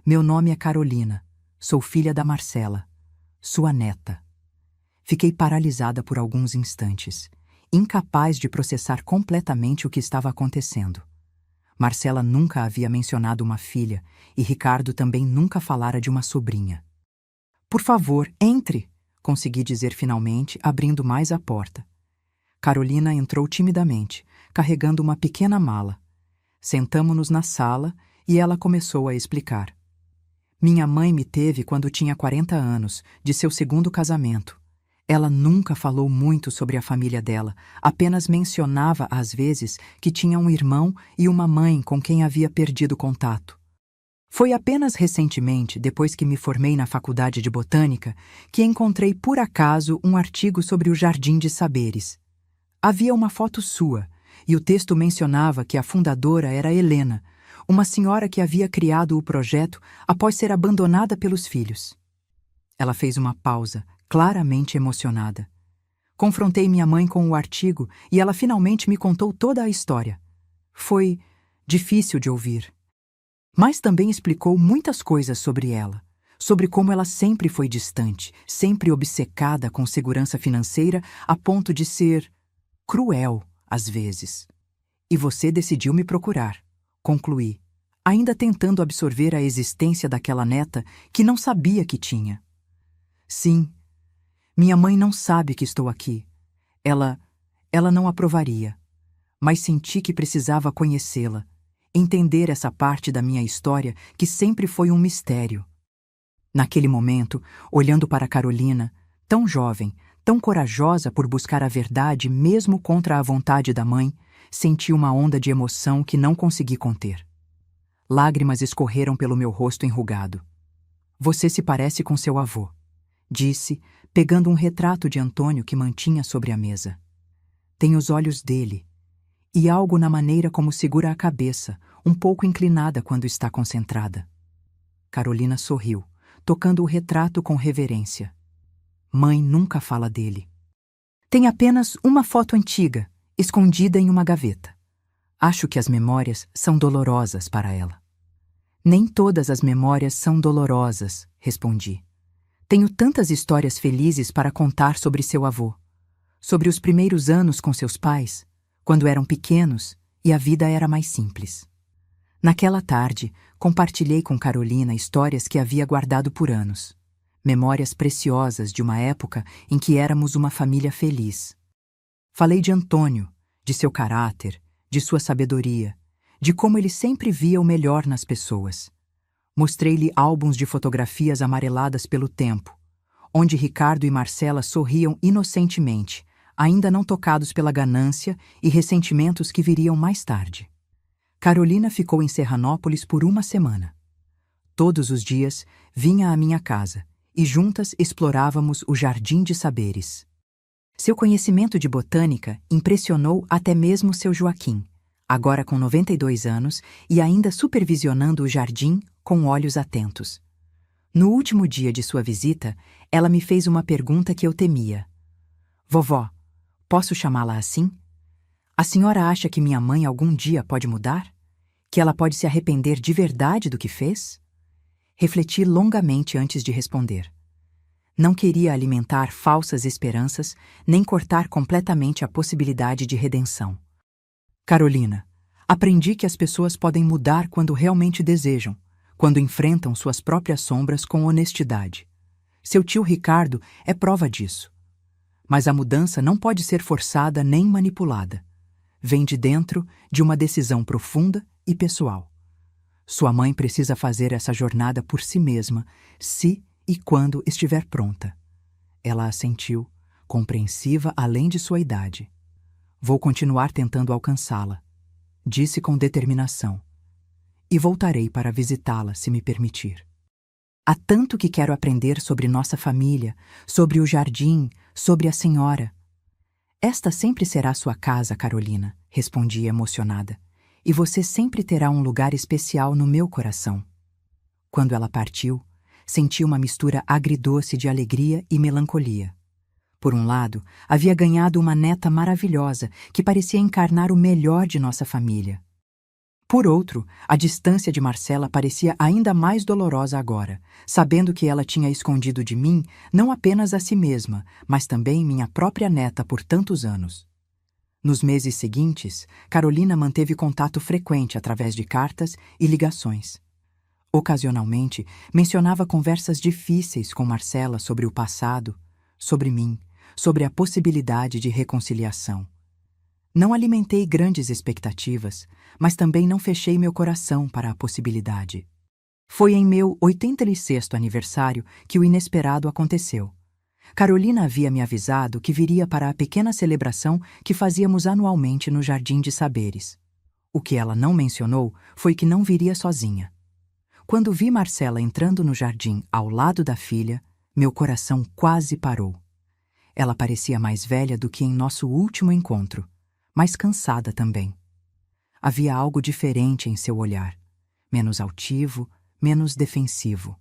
meu nome é Carolina, sou filha da Marcela, sua neta." Fiquei paralisada por alguns instantes, incapaz de processar completamente o que estava acontecendo. Marcela nunca havia mencionado uma filha e Ricardo também nunca falara de uma sobrinha. "Por favor, entre!" consegui dizer finalmente, abrindo mais a porta. Carolina entrou timidamente, carregando uma pequena mala. Sentamo-nos na sala e ela começou a explicar. "Minha mãe me teve quando tinha 40 anos, de seu segundo casamento. Ela nunca falou muito sobre a família dela, apenas mencionava às vezes que tinha um irmão e uma mãe com quem havia perdido contato. Foi apenas recentemente, depois que me formei na Faculdade de Botânica, que encontrei por acaso um artigo sobre o Jardim de Saberes. Havia uma foto sua, e o texto mencionava que a fundadora era Helena, uma senhora que havia criado o projeto após ser abandonada pelos filhos." Ela fez uma pausa, claramente emocionada. Confrontei minha mãe com o artigo e ela finalmente me contou toda a história. Foi difícil de ouvir. Mas também explicou muitas coisas sobre ela, sobre como ela sempre foi distante, sempre obcecada com segurança financeira a ponto de ser cruel, às vezes. "E você decidiu me procurar", concluí, ainda tentando absorver a existência daquela neta que não sabia que tinha. "Sim, minha mãe não sabe que estou aqui. Ela não aprovaria, mas senti que precisava conhecê-la, entender essa parte da minha história que sempre foi um mistério." Naquele momento, olhando para Carolina, tão jovem, tão corajosa por buscar a verdade mesmo contra a vontade da mãe, senti uma onda de emoção que não consegui conter. Lágrimas escorreram pelo meu rosto enrugado. Você se parece com seu avô, disse, pegando um retrato de Antônio que mantinha sobre a mesa. Tem os olhos dele, e algo na maneira como segura a cabeça, um pouco inclinada quando está concentrada. Carolina sorriu, tocando o retrato com reverência. Mãe nunca fala dele. Tem apenas uma foto antiga, escondida em uma gaveta. Acho que as memórias são dolorosas para ela. Nem todas as memórias são dolorosas, respondi. Tenho tantas histórias felizes para contar sobre seu avô, sobre os primeiros anos com seus pais, quando eram pequenos e a vida era mais simples. Naquela tarde, compartilhei com Carolina histórias que havia guardado por anos, memórias preciosas de uma época em que éramos uma família feliz. Falei de Antônio, de seu caráter, de sua sabedoria, de como ele sempre via o melhor nas pessoas. Mostrei-lhe álbuns de fotografias amareladas pelo tempo, onde Ricardo e Marcela sorriam inocentemente, ainda não tocados pela ganância e ressentimentos que viriam mais tarde. Carolina ficou em Serranópolis por uma semana. Todos os dias vinha à minha casa e juntas explorávamos o Jardim de Saberes. Seu conhecimento de botânica impressionou até mesmo seu Joaquim, agora com 92 anos e ainda supervisionando o jardim com olhos atentos. No último dia de sua visita, ela me fez uma pergunta que eu temia. Vovó, posso chamá-la assim? A senhora acha que minha mãe algum dia pode mudar? Que ela pode se arrepender de verdade do que fez? Refleti longamente antes de responder. Não queria alimentar falsas esperanças, nem cortar completamente a possibilidade de redenção. Carolina, aprendi que as pessoas podem mudar quando realmente desejam, quando enfrentam suas próprias sombras com honestidade. Seu tio Ricardo é prova disso. Mas a mudança não pode ser forçada nem manipulada. Vem de dentro de uma decisão profunda e pessoal. Sua mãe precisa fazer essa jornada por si mesma, se e quando estiver pronta. Ela assentiu, compreensiva além de sua idade. Vou continuar tentando alcançá-la, disse com determinação. E voltarei para visitá-la, se me permitir. Há tanto que quero aprender sobre nossa família, sobre o jardim, sobre a senhora. Esta sempre será sua casa, Carolina, respondi emocionada, e você sempre terá um lugar especial no meu coração. Quando ela partiu, senti uma mistura agridoce de alegria e melancolia. Por um lado, havia ganhado uma neta maravilhosa que parecia encarnar o melhor de nossa família. Por outro, a distância de Marcela parecia ainda mais dolorosa agora, sabendo que ela tinha escondido de mim não apenas a si mesma, mas também minha própria neta por tantos anos. Nos meses seguintes, Carolina manteve contato frequente através de cartas e ligações. Ocasionalmente, mencionava conversas difíceis com Marcela sobre o passado, sobre mim, sobre a possibilidade de reconciliação. Não alimentei grandes expectativas, mas também não fechei meu coração para a possibilidade. Foi em meu 86º aniversário que o inesperado aconteceu. Carolina havia me avisado que viria para a pequena celebração que fazíamos anualmente no Jardim de Saberes. O que ela não mencionou foi que não viria sozinha. Quando vi Marcela entrando no jardim ao lado da filha, meu coração quase parou. Ela parecia mais velha do que em nosso último encontro, mas cansada também. Havia algo diferente em seu olhar, menos altivo, menos defensivo.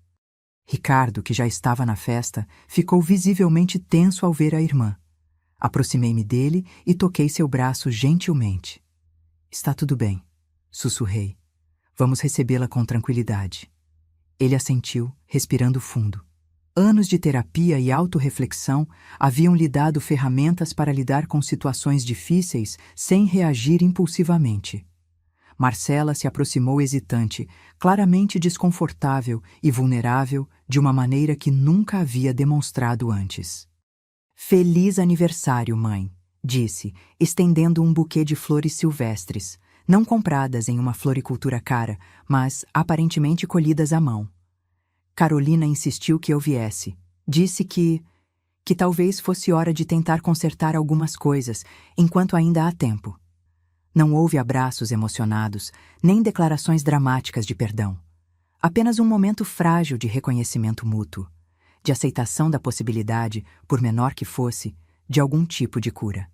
Ricardo, que já estava na festa, ficou visivelmente tenso ao ver a irmã. Aproximei-me dele e toquei seu braço gentilmente. Está tudo bem, sussurrei. Vamos recebê-la com tranquilidade. Ele assentiu, respirando fundo. Anos de terapia e autorreflexão haviam lhe dado ferramentas para lidar com situações difíceis sem reagir impulsivamente. Marcela se aproximou hesitante, claramente desconfortável e vulnerável de uma maneira que nunca havia demonstrado antes. Feliz aniversário, mãe, disse, estendendo um buquê de flores silvestres, não compradas em uma floricultura cara, mas aparentemente colhidas à mão. Carolina insistiu que eu viesse. Disse que talvez fosse hora de tentar consertar algumas coisas, enquanto ainda há tempo. Não houve abraços emocionados, nem declarações dramáticas de perdão. Apenas um momento frágil de reconhecimento mútuo, de aceitação da possibilidade, por menor que fosse, de algum tipo de cura.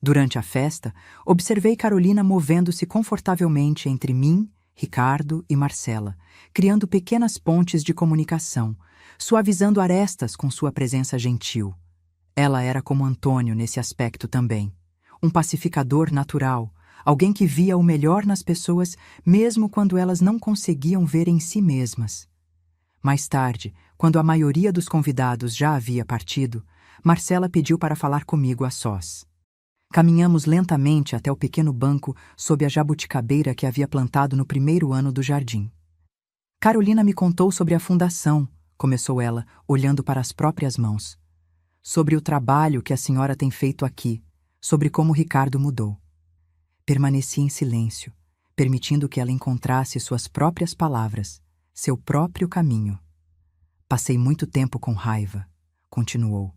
Durante a festa, observei Carolina movendo-se confortavelmente entre mim, Ricardo e Marcela, criando pequenas pontes de comunicação, suavizando arestas com sua presença gentil. Ela era como Antônio nesse aspecto também. Um pacificador natural, alguém que via o melhor nas pessoas mesmo quando elas não conseguiam ver em si mesmas. Mais tarde, quando a maioria dos convidados já havia partido, Marcela pediu para falar comigo a sós. Caminhamos lentamente até o pequeno banco sob a jabuticabeira que havia plantado no primeiro ano do jardim. Carolina me contou sobre a fundação, começou ela, olhando para as próprias mãos. Sobre o trabalho que a senhora tem feito aqui, sobre como Ricardo mudou. Permaneci em silêncio, permitindo que ela encontrasse suas próprias palavras, seu próprio caminho. Passei muito tempo com raiva, continuou.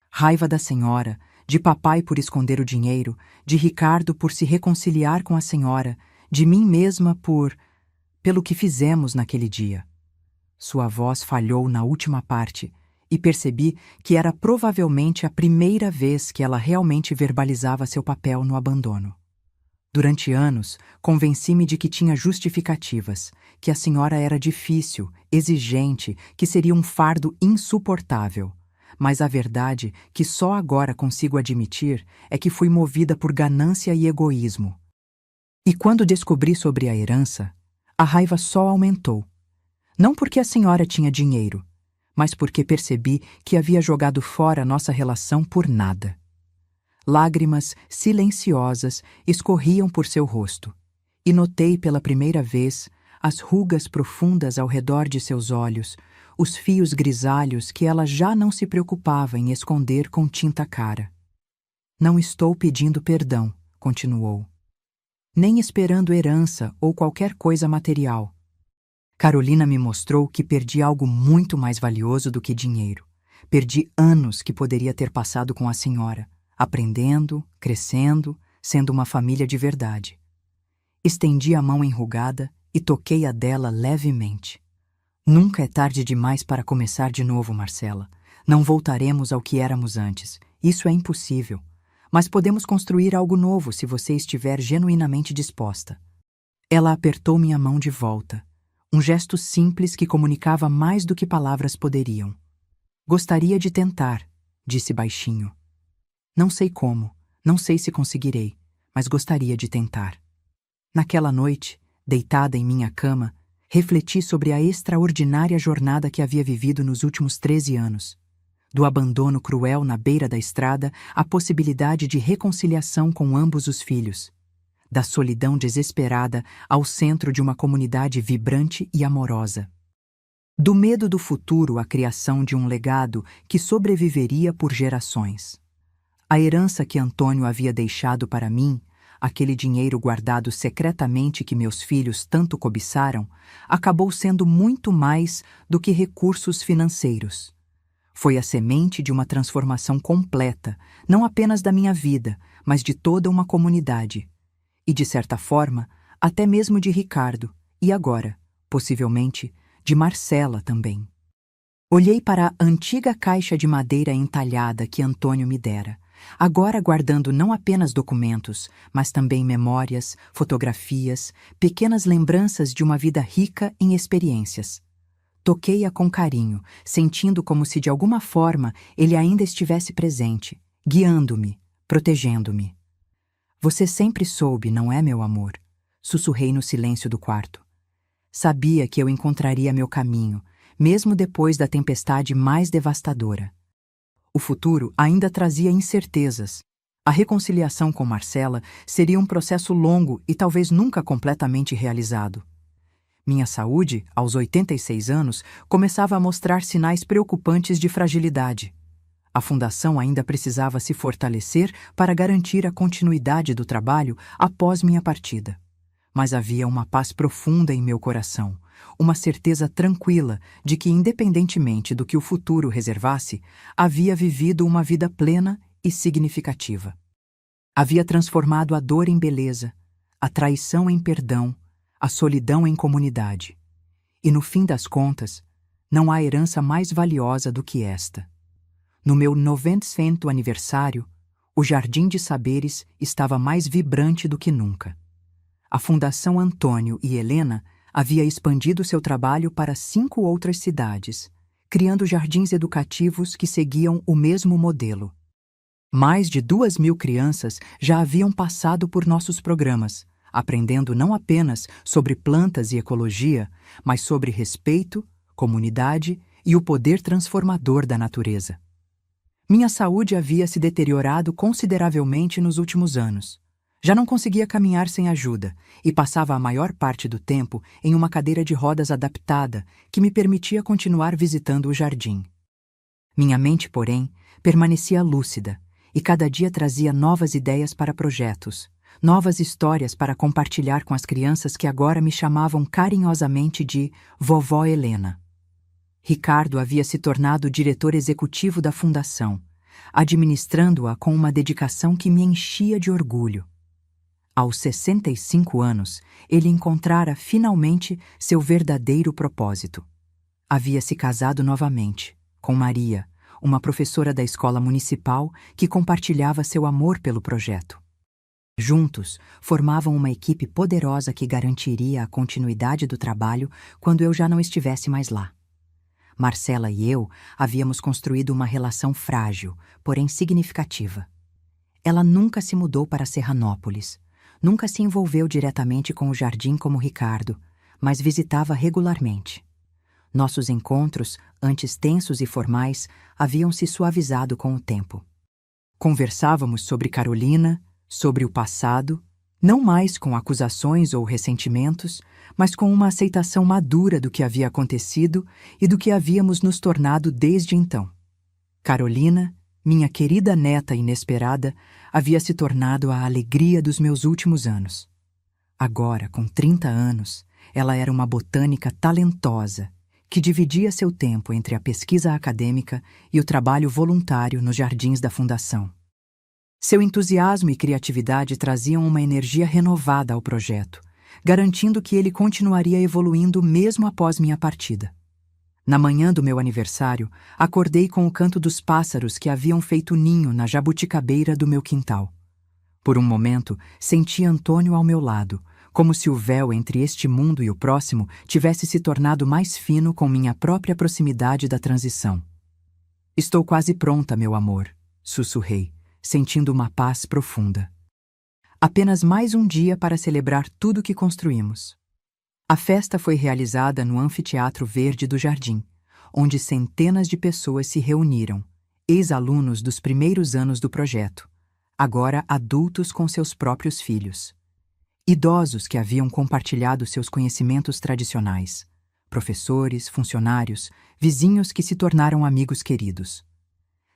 Raiva da senhora, de papai por esconder o dinheiro, de Ricardo por se reconciliar com a senhora, de mim mesma pelo que fizemos naquele dia. Sua voz falhou na última parte e percebi que era provavelmente a primeira vez que ela realmente verbalizava seu papel no abandono. Durante anos, convenci-me de que tinha justificativas, que a senhora era difícil, exigente, que seria um fardo insuportável. Mas a verdade, que só agora consigo admitir, é que fui movida por ganância e egoísmo. E quando descobri sobre a herança, a raiva só aumentou. Não porque a senhora tinha dinheiro, mas porque percebi que havia jogado fora nossa relação por nada. Lágrimas silenciosas escorriam por seu rosto, e notei pela primeira vez as rugas profundas ao redor de seus olhos, os fios grisalhos que ela já não se preocupava em esconder com tinta cara. Não estou pedindo perdão, continuou. Nem esperando herança ou qualquer coisa material. Carolina me mostrou que perdi algo muito mais valioso do que dinheiro. Perdi anos que poderia ter passado com a senhora, aprendendo, crescendo, sendo uma família de verdade. Estendi a mão enrugada e toquei a dela levemente. Nunca é tarde demais para começar de novo, Marcela. Não voltaremos ao que éramos antes. Isso é impossível. Mas podemos construir algo novo se você estiver genuinamente disposta. Ela apertou minha mão de volta. Um gesto simples que comunicava mais do que palavras poderiam. Gostaria de tentar, disse baixinho. Não sei como, não sei se conseguirei, mas gostaria de tentar. Naquela noite, deitada em minha cama, refleti sobre a extraordinária jornada que havia vivido nos últimos 13 anos. Do abandono cruel na beira da estrada à possibilidade de reconciliação com ambos os filhos. Da solidão desesperada ao centro de uma comunidade vibrante e amorosa. Do medo do futuro à criação de um legado que sobreviveria por gerações. A herança que Antônio havia deixado para mim, aquele dinheiro guardado secretamente que meus filhos tanto cobiçaram, acabou sendo muito mais do que recursos financeiros. Foi a semente de uma transformação completa, não apenas da minha vida, mas de toda uma comunidade. E, de certa forma, até mesmo de Ricardo, e agora, possivelmente, de Marcela também. Olhei para a antiga caixa de madeira entalhada que Antônio me dera, agora guardando não apenas documentos, mas também memórias, fotografias, pequenas lembranças de uma vida rica em experiências. Toquei-a com carinho, sentindo como se de alguma forma ele ainda estivesse presente, guiando-me, protegendo-me. Você sempre soube, não é, meu amor? Sussurrei no silêncio do quarto. Sabia que eu encontraria meu caminho, mesmo depois da tempestade mais devastadora. O futuro ainda trazia incertezas. A reconciliação com Marcela seria um processo longo e talvez nunca completamente realizado. Minha saúde, aos 86 anos, começava a mostrar sinais preocupantes de fragilidade. A fundação ainda precisava se fortalecer para garantir a continuidade do trabalho após minha partida. Mas havia uma paz profunda em meu coração, uma certeza tranquila de que, independentemente do que o futuro reservasse, havia vivido uma vida plena e significativa. Havia transformado a dor em beleza, a traição em perdão, a solidão em comunidade. E no fim das contas, não há herança mais valiosa do que esta. No meu 90º aniversário, o Jardim de Saberes estava mais vibrante do que nunca. A Fundação Antônio e Helena havia expandido seu trabalho para 5 outras cidades, criando jardins educativos que seguiam o mesmo modelo. Mais de 2.000 crianças já haviam passado por nossos programas, aprendendo não apenas sobre plantas e ecologia, mas sobre respeito, comunidade e o poder transformador da natureza. Minha saúde havia se deteriorado consideravelmente nos últimos anos. Já não conseguia caminhar sem ajuda e passava a maior parte do tempo em uma cadeira de rodas adaptada que me permitia continuar visitando o jardim. Minha mente, porém, permanecia lúcida e cada dia trazia novas ideias para projetos, novas histórias para compartilhar com as crianças que agora me chamavam carinhosamente de Vovó Helena. Ricardo havia se tornado diretor executivo da fundação, administrando-a com uma dedicação que me enchia de orgulho. Aos 65 anos, ele encontrara finalmente seu verdadeiro propósito. Havia se casado novamente, com Maria, uma professora da escola municipal que compartilhava seu amor pelo projeto. Juntos, formavam uma equipe poderosa que garantiria a continuidade do trabalho quando eu já não estivesse mais lá. Marcela e eu havíamos construído uma relação frágil, porém significativa. Ela nunca se mudou para Serranópolis, nunca se envolveu diretamente com o jardim como Ricardo, mas visitava regularmente. Nossos encontros, antes tensos e formais, haviam se suavizado com o tempo. Conversávamos sobre Carolina, sobre o passado, não mais com acusações ou ressentimentos, mas com uma aceitação madura do que havia acontecido e do que havíamos nos tornado desde então. Carolina, minha querida neta inesperada, havia se tornado a alegria dos meus últimos anos. Agora, com 30 anos, ela era uma botânica talentosa, que dividia seu tempo entre a pesquisa acadêmica e o trabalho voluntário nos jardins da Fundação. Seu entusiasmo e criatividade traziam uma energia renovada ao projeto, garantindo que ele continuaria evoluindo mesmo após minha partida. Na manhã do meu aniversário, acordei com o canto dos pássaros que haviam feito ninho na jabuticabeira do meu quintal. Por um momento, senti Antônio ao meu lado, como se o véu entre este mundo e o próximo tivesse se tornado mais fino com minha própria proximidade da transição. "Estou quase pronta, meu amor", sussurrei, sentindo uma paz profunda. Apenas mais um dia para celebrar tudo que construímos. A festa foi realizada no Anfiteatro Verde do Jardim, onde centenas de pessoas se reuniram, ex-alunos dos primeiros anos do projeto, agora adultos com seus próprios filhos. Idosos que haviam compartilhado seus conhecimentos tradicionais, professores, funcionários, vizinhos que se tornaram amigos queridos.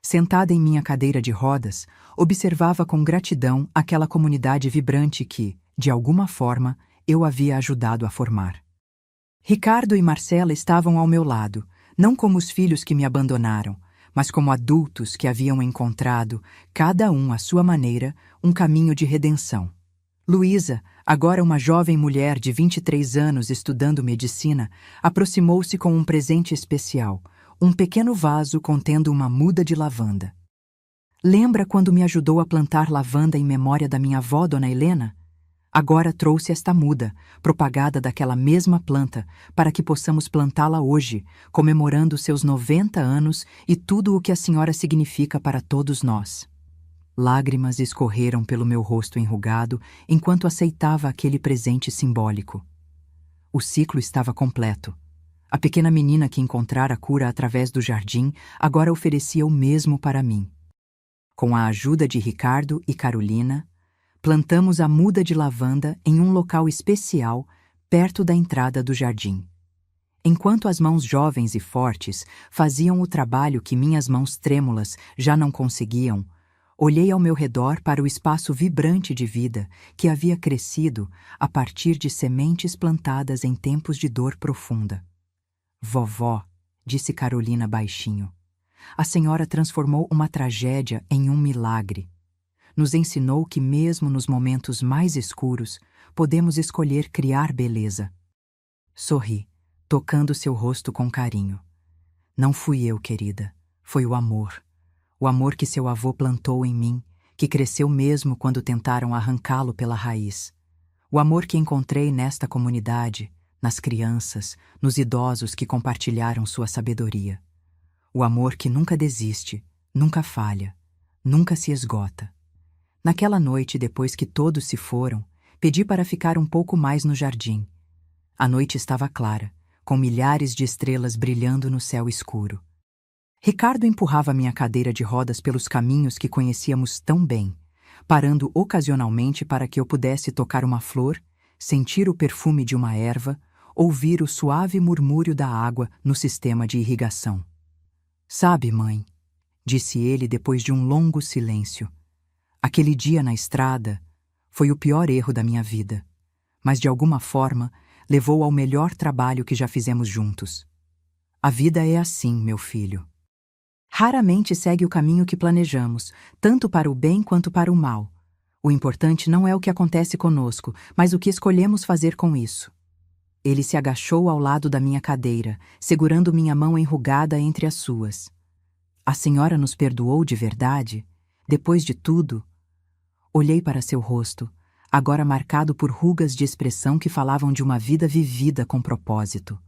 Sentada em minha cadeira de rodas, observava com gratidão aquela comunidade vibrante que, de alguma forma, eu havia ajudado a formar. Ricardo e Marcela estavam ao meu lado, não como os filhos que me abandonaram, mas como adultos que haviam encontrado, cada um à sua maneira, um caminho de redenção. Luísa, agora uma jovem mulher de 23 anos estudando medicina, aproximou-se com um presente especial, um pequeno vaso contendo uma muda de lavanda. "Lembra quando me ajudou a plantar lavanda em memória da minha avó, Dona Helena? Agora trouxe esta muda, propagada daquela mesma planta, para que possamos plantá-la hoje, comemorando seus 90 anos e tudo o que a senhora significa para todos nós." Lágrimas escorreram pelo meu rosto enrugado enquanto aceitava aquele presente simbólico. O ciclo estava completo. A pequena menina que encontrara a cura através do jardim agora oferecia o mesmo para mim. Com a ajuda de Ricardo e Carolina, plantamos a muda de lavanda em um local especial perto da entrada do jardim. Enquanto as mãos jovens e fortes faziam o trabalho que minhas mãos trêmulas já não conseguiam, Olhei ao meu redor para o espaço vibrante de vida que havia crescido a partir de sementes plantadas em tempos de dor profunda. Vovó, disse Carolina baixinho, a senhora transformou uma tragédia em um milagre. Nos ensinou que mesmo nos momentos mais escuros, podemos escolher criar beleza. Sorri, tocando seu rosto com carinho. Não fui eu, querida, foi o amor. O amor que seu avô plantou em mim, que cresceu mesmo quando tentaram arrancá-lo pela raiz. O amor que encontrei nesta comunidade, nas crianças, nos idosos que compartilharam sua sabedoria. O amor que nunca desiste, nunca falha, nunca se esgota. Naquela noite, depois que todos se foram, pedi para ficar um pouco mais no jardim. A noite estava clara, com milhares de estrelas brilhando no céu escuro. Ricardo empurrava minha cadeira de rodas pelos caminhos que conhecíamos tão bem, parando ocasionalmente para que eu pudesse tocar uma flor, sentir o perfume de uma erva, ouvir o suave murmúrio da água no sistema de irrigação. Sabe, mãe, disse ele depois de um longo silêncio, aquele dia na estrada foi o pior erro da minha vida, mas de alguma forma levou ao melhor trabalho que já fizemos juntos. A vida é assim, meu filho. Raramente segue o caminho que planejamos, tanto para o bem quanto para o mal. O importante não é o que acontece conosco, mas o que escolhemos fazer com isso. Ele se agachou ao lado da minha cadeira, segurando minha mão enrugada entre as suas. A senhora nos perdoou de verdade? Depois de tudo? Olhei para seu rosto, agora marcado por rugas de expressão que falavam de uma vida vivida com propósito.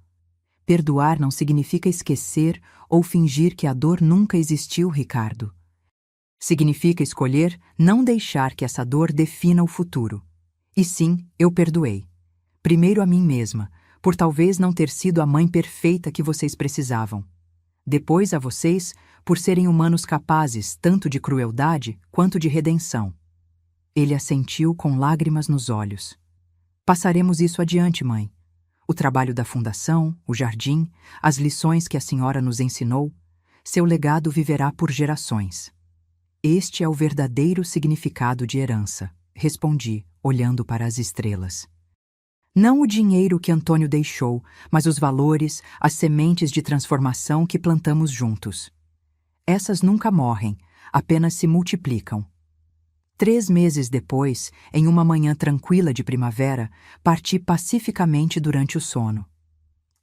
Perdoar não significa esquecer ou fingir que a dor nunca existiu, Ricardo. Significa escolher não deixar que essa dor defina o futuro. E sim, eu perdoei. Primeiro a mim mesma, por talvez não ter sido a mãe perfeita que vocês precisavam. Depois a vocês, por serem humanos capazes tanto de crueldade quanto de redenção. Ele assentiu com lágrimas nos olhos. Passaremos isso adiante, mãe. O trabalho da fundação, o jardim, as lições que a senhora nos ensinou, seu legado viverá por gerações. Este é o verdadeiro significado de herança, respondi, olhando para as estrelas. Não o dinheiro que Antônio deixou, mas os valores, as sementes de transformação que plantamos juntos. Essas nunca morrem, apenas se multiplicam. 3 meses depois, em uma manhã tranquila de primavera, parti pacificamente durante o sono.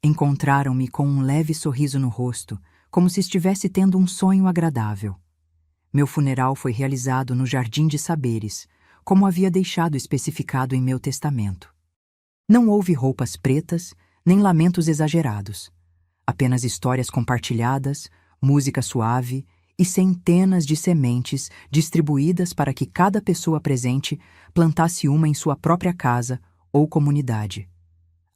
Encontraram-me com um leve sorriso no rosto, como se estivesse tendo um sonho agradável. Meu funeral foi realizado no Jardim de Saberes, como havia deixado especificado em meu testamento. Não houve roupas pretas, nem lamentos exagerados. Apenas histórias compartilhadas, música suave e centenas de sementes distribuídas para que cada pessoa presente plantasse uma em sua própria casa ou comunidade.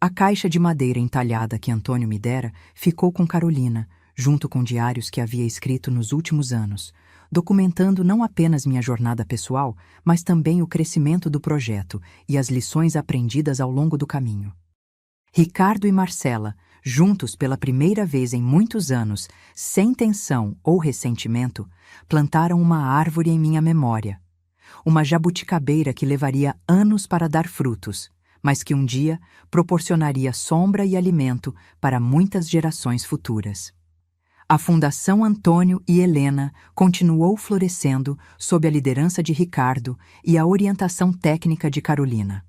A caixa de madeira entalhada que Antônio me dera ficou com Carolina, junto com diários que havia escrito nos últimos anos, documentando não apenas minha jornada pessoal, mas também o crescimento do projeto e as lições aprendidas ao longo do caminho. Ricardo e Marcela, juntos pela primeira vez em muitos anos, sem tensão ou ressentimento, plantaram uma árvore em minha memória. Uma jabuticabeira que levaria anos para dar frutos, mas que um dia proporcionaria sombra e alimento para muitas gerações futuras. A Fundação Antônio e Helena continuou florescendo sob a liderança de Ricardo e a orientação técnica de Carolina.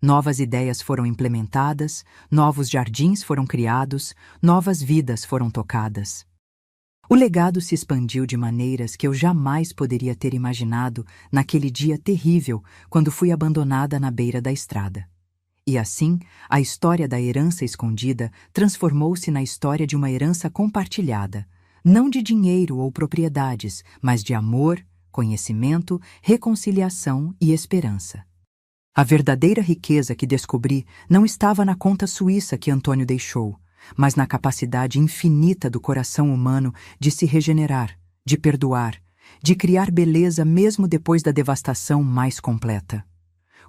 Novas ideias foram implementadas, novos jardins foram criados, novas vidas foram tocadas. O legado se expandiu de maneiras que eu jamais poderia ter imaginado naquele dia terrível quando fui abandonada na beira da estrada. E assim, a história da herança escondida transformou-se na história de uma herança compartilhada, não de dinheiro ou propriedades, mas de amor, conhecimento, reconciliação e esperança. A verdadeira riqueza que descobri não estava na conta suíça que Antônio deixou, mas na capacidade infinita do coração humano de se regenerar, de perdoar, de criar beleza mesmo depois da devastação mais completa.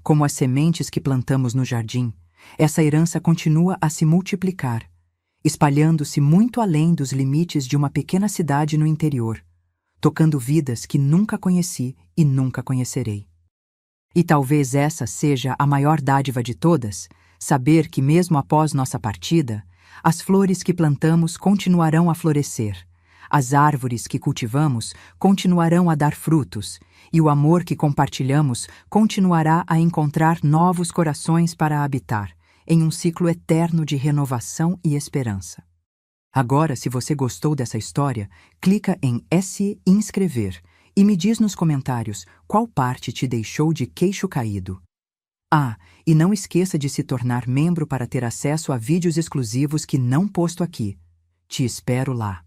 Como as sementes que plantamos no jardim, essa herança continua a se multiplicar, espalhando-se muito além dos limites de uma pequena cidade no interior, tocando vidas que nunca conheci e nunca conhecerei. E talvez essa seja a maior dádiva de todas, saber que mesmo após nossa partida, as flores que plantamos continuarão a florescer, as árvores que cultivamos continuarão a dar frutos, e o amor que compartilhamos continuará a encontrar novos corações para habitar, em um ciclo eterno de renovação e esperança. Agora, se você gostou dessa história, clica em se inscrever e me diz nos comentários qual parte te deixou de queixo caído. Ah, e não esqueça de se tornar membro para ter acesso a vídeos exclusivos que não posto aqui. Te espero lá.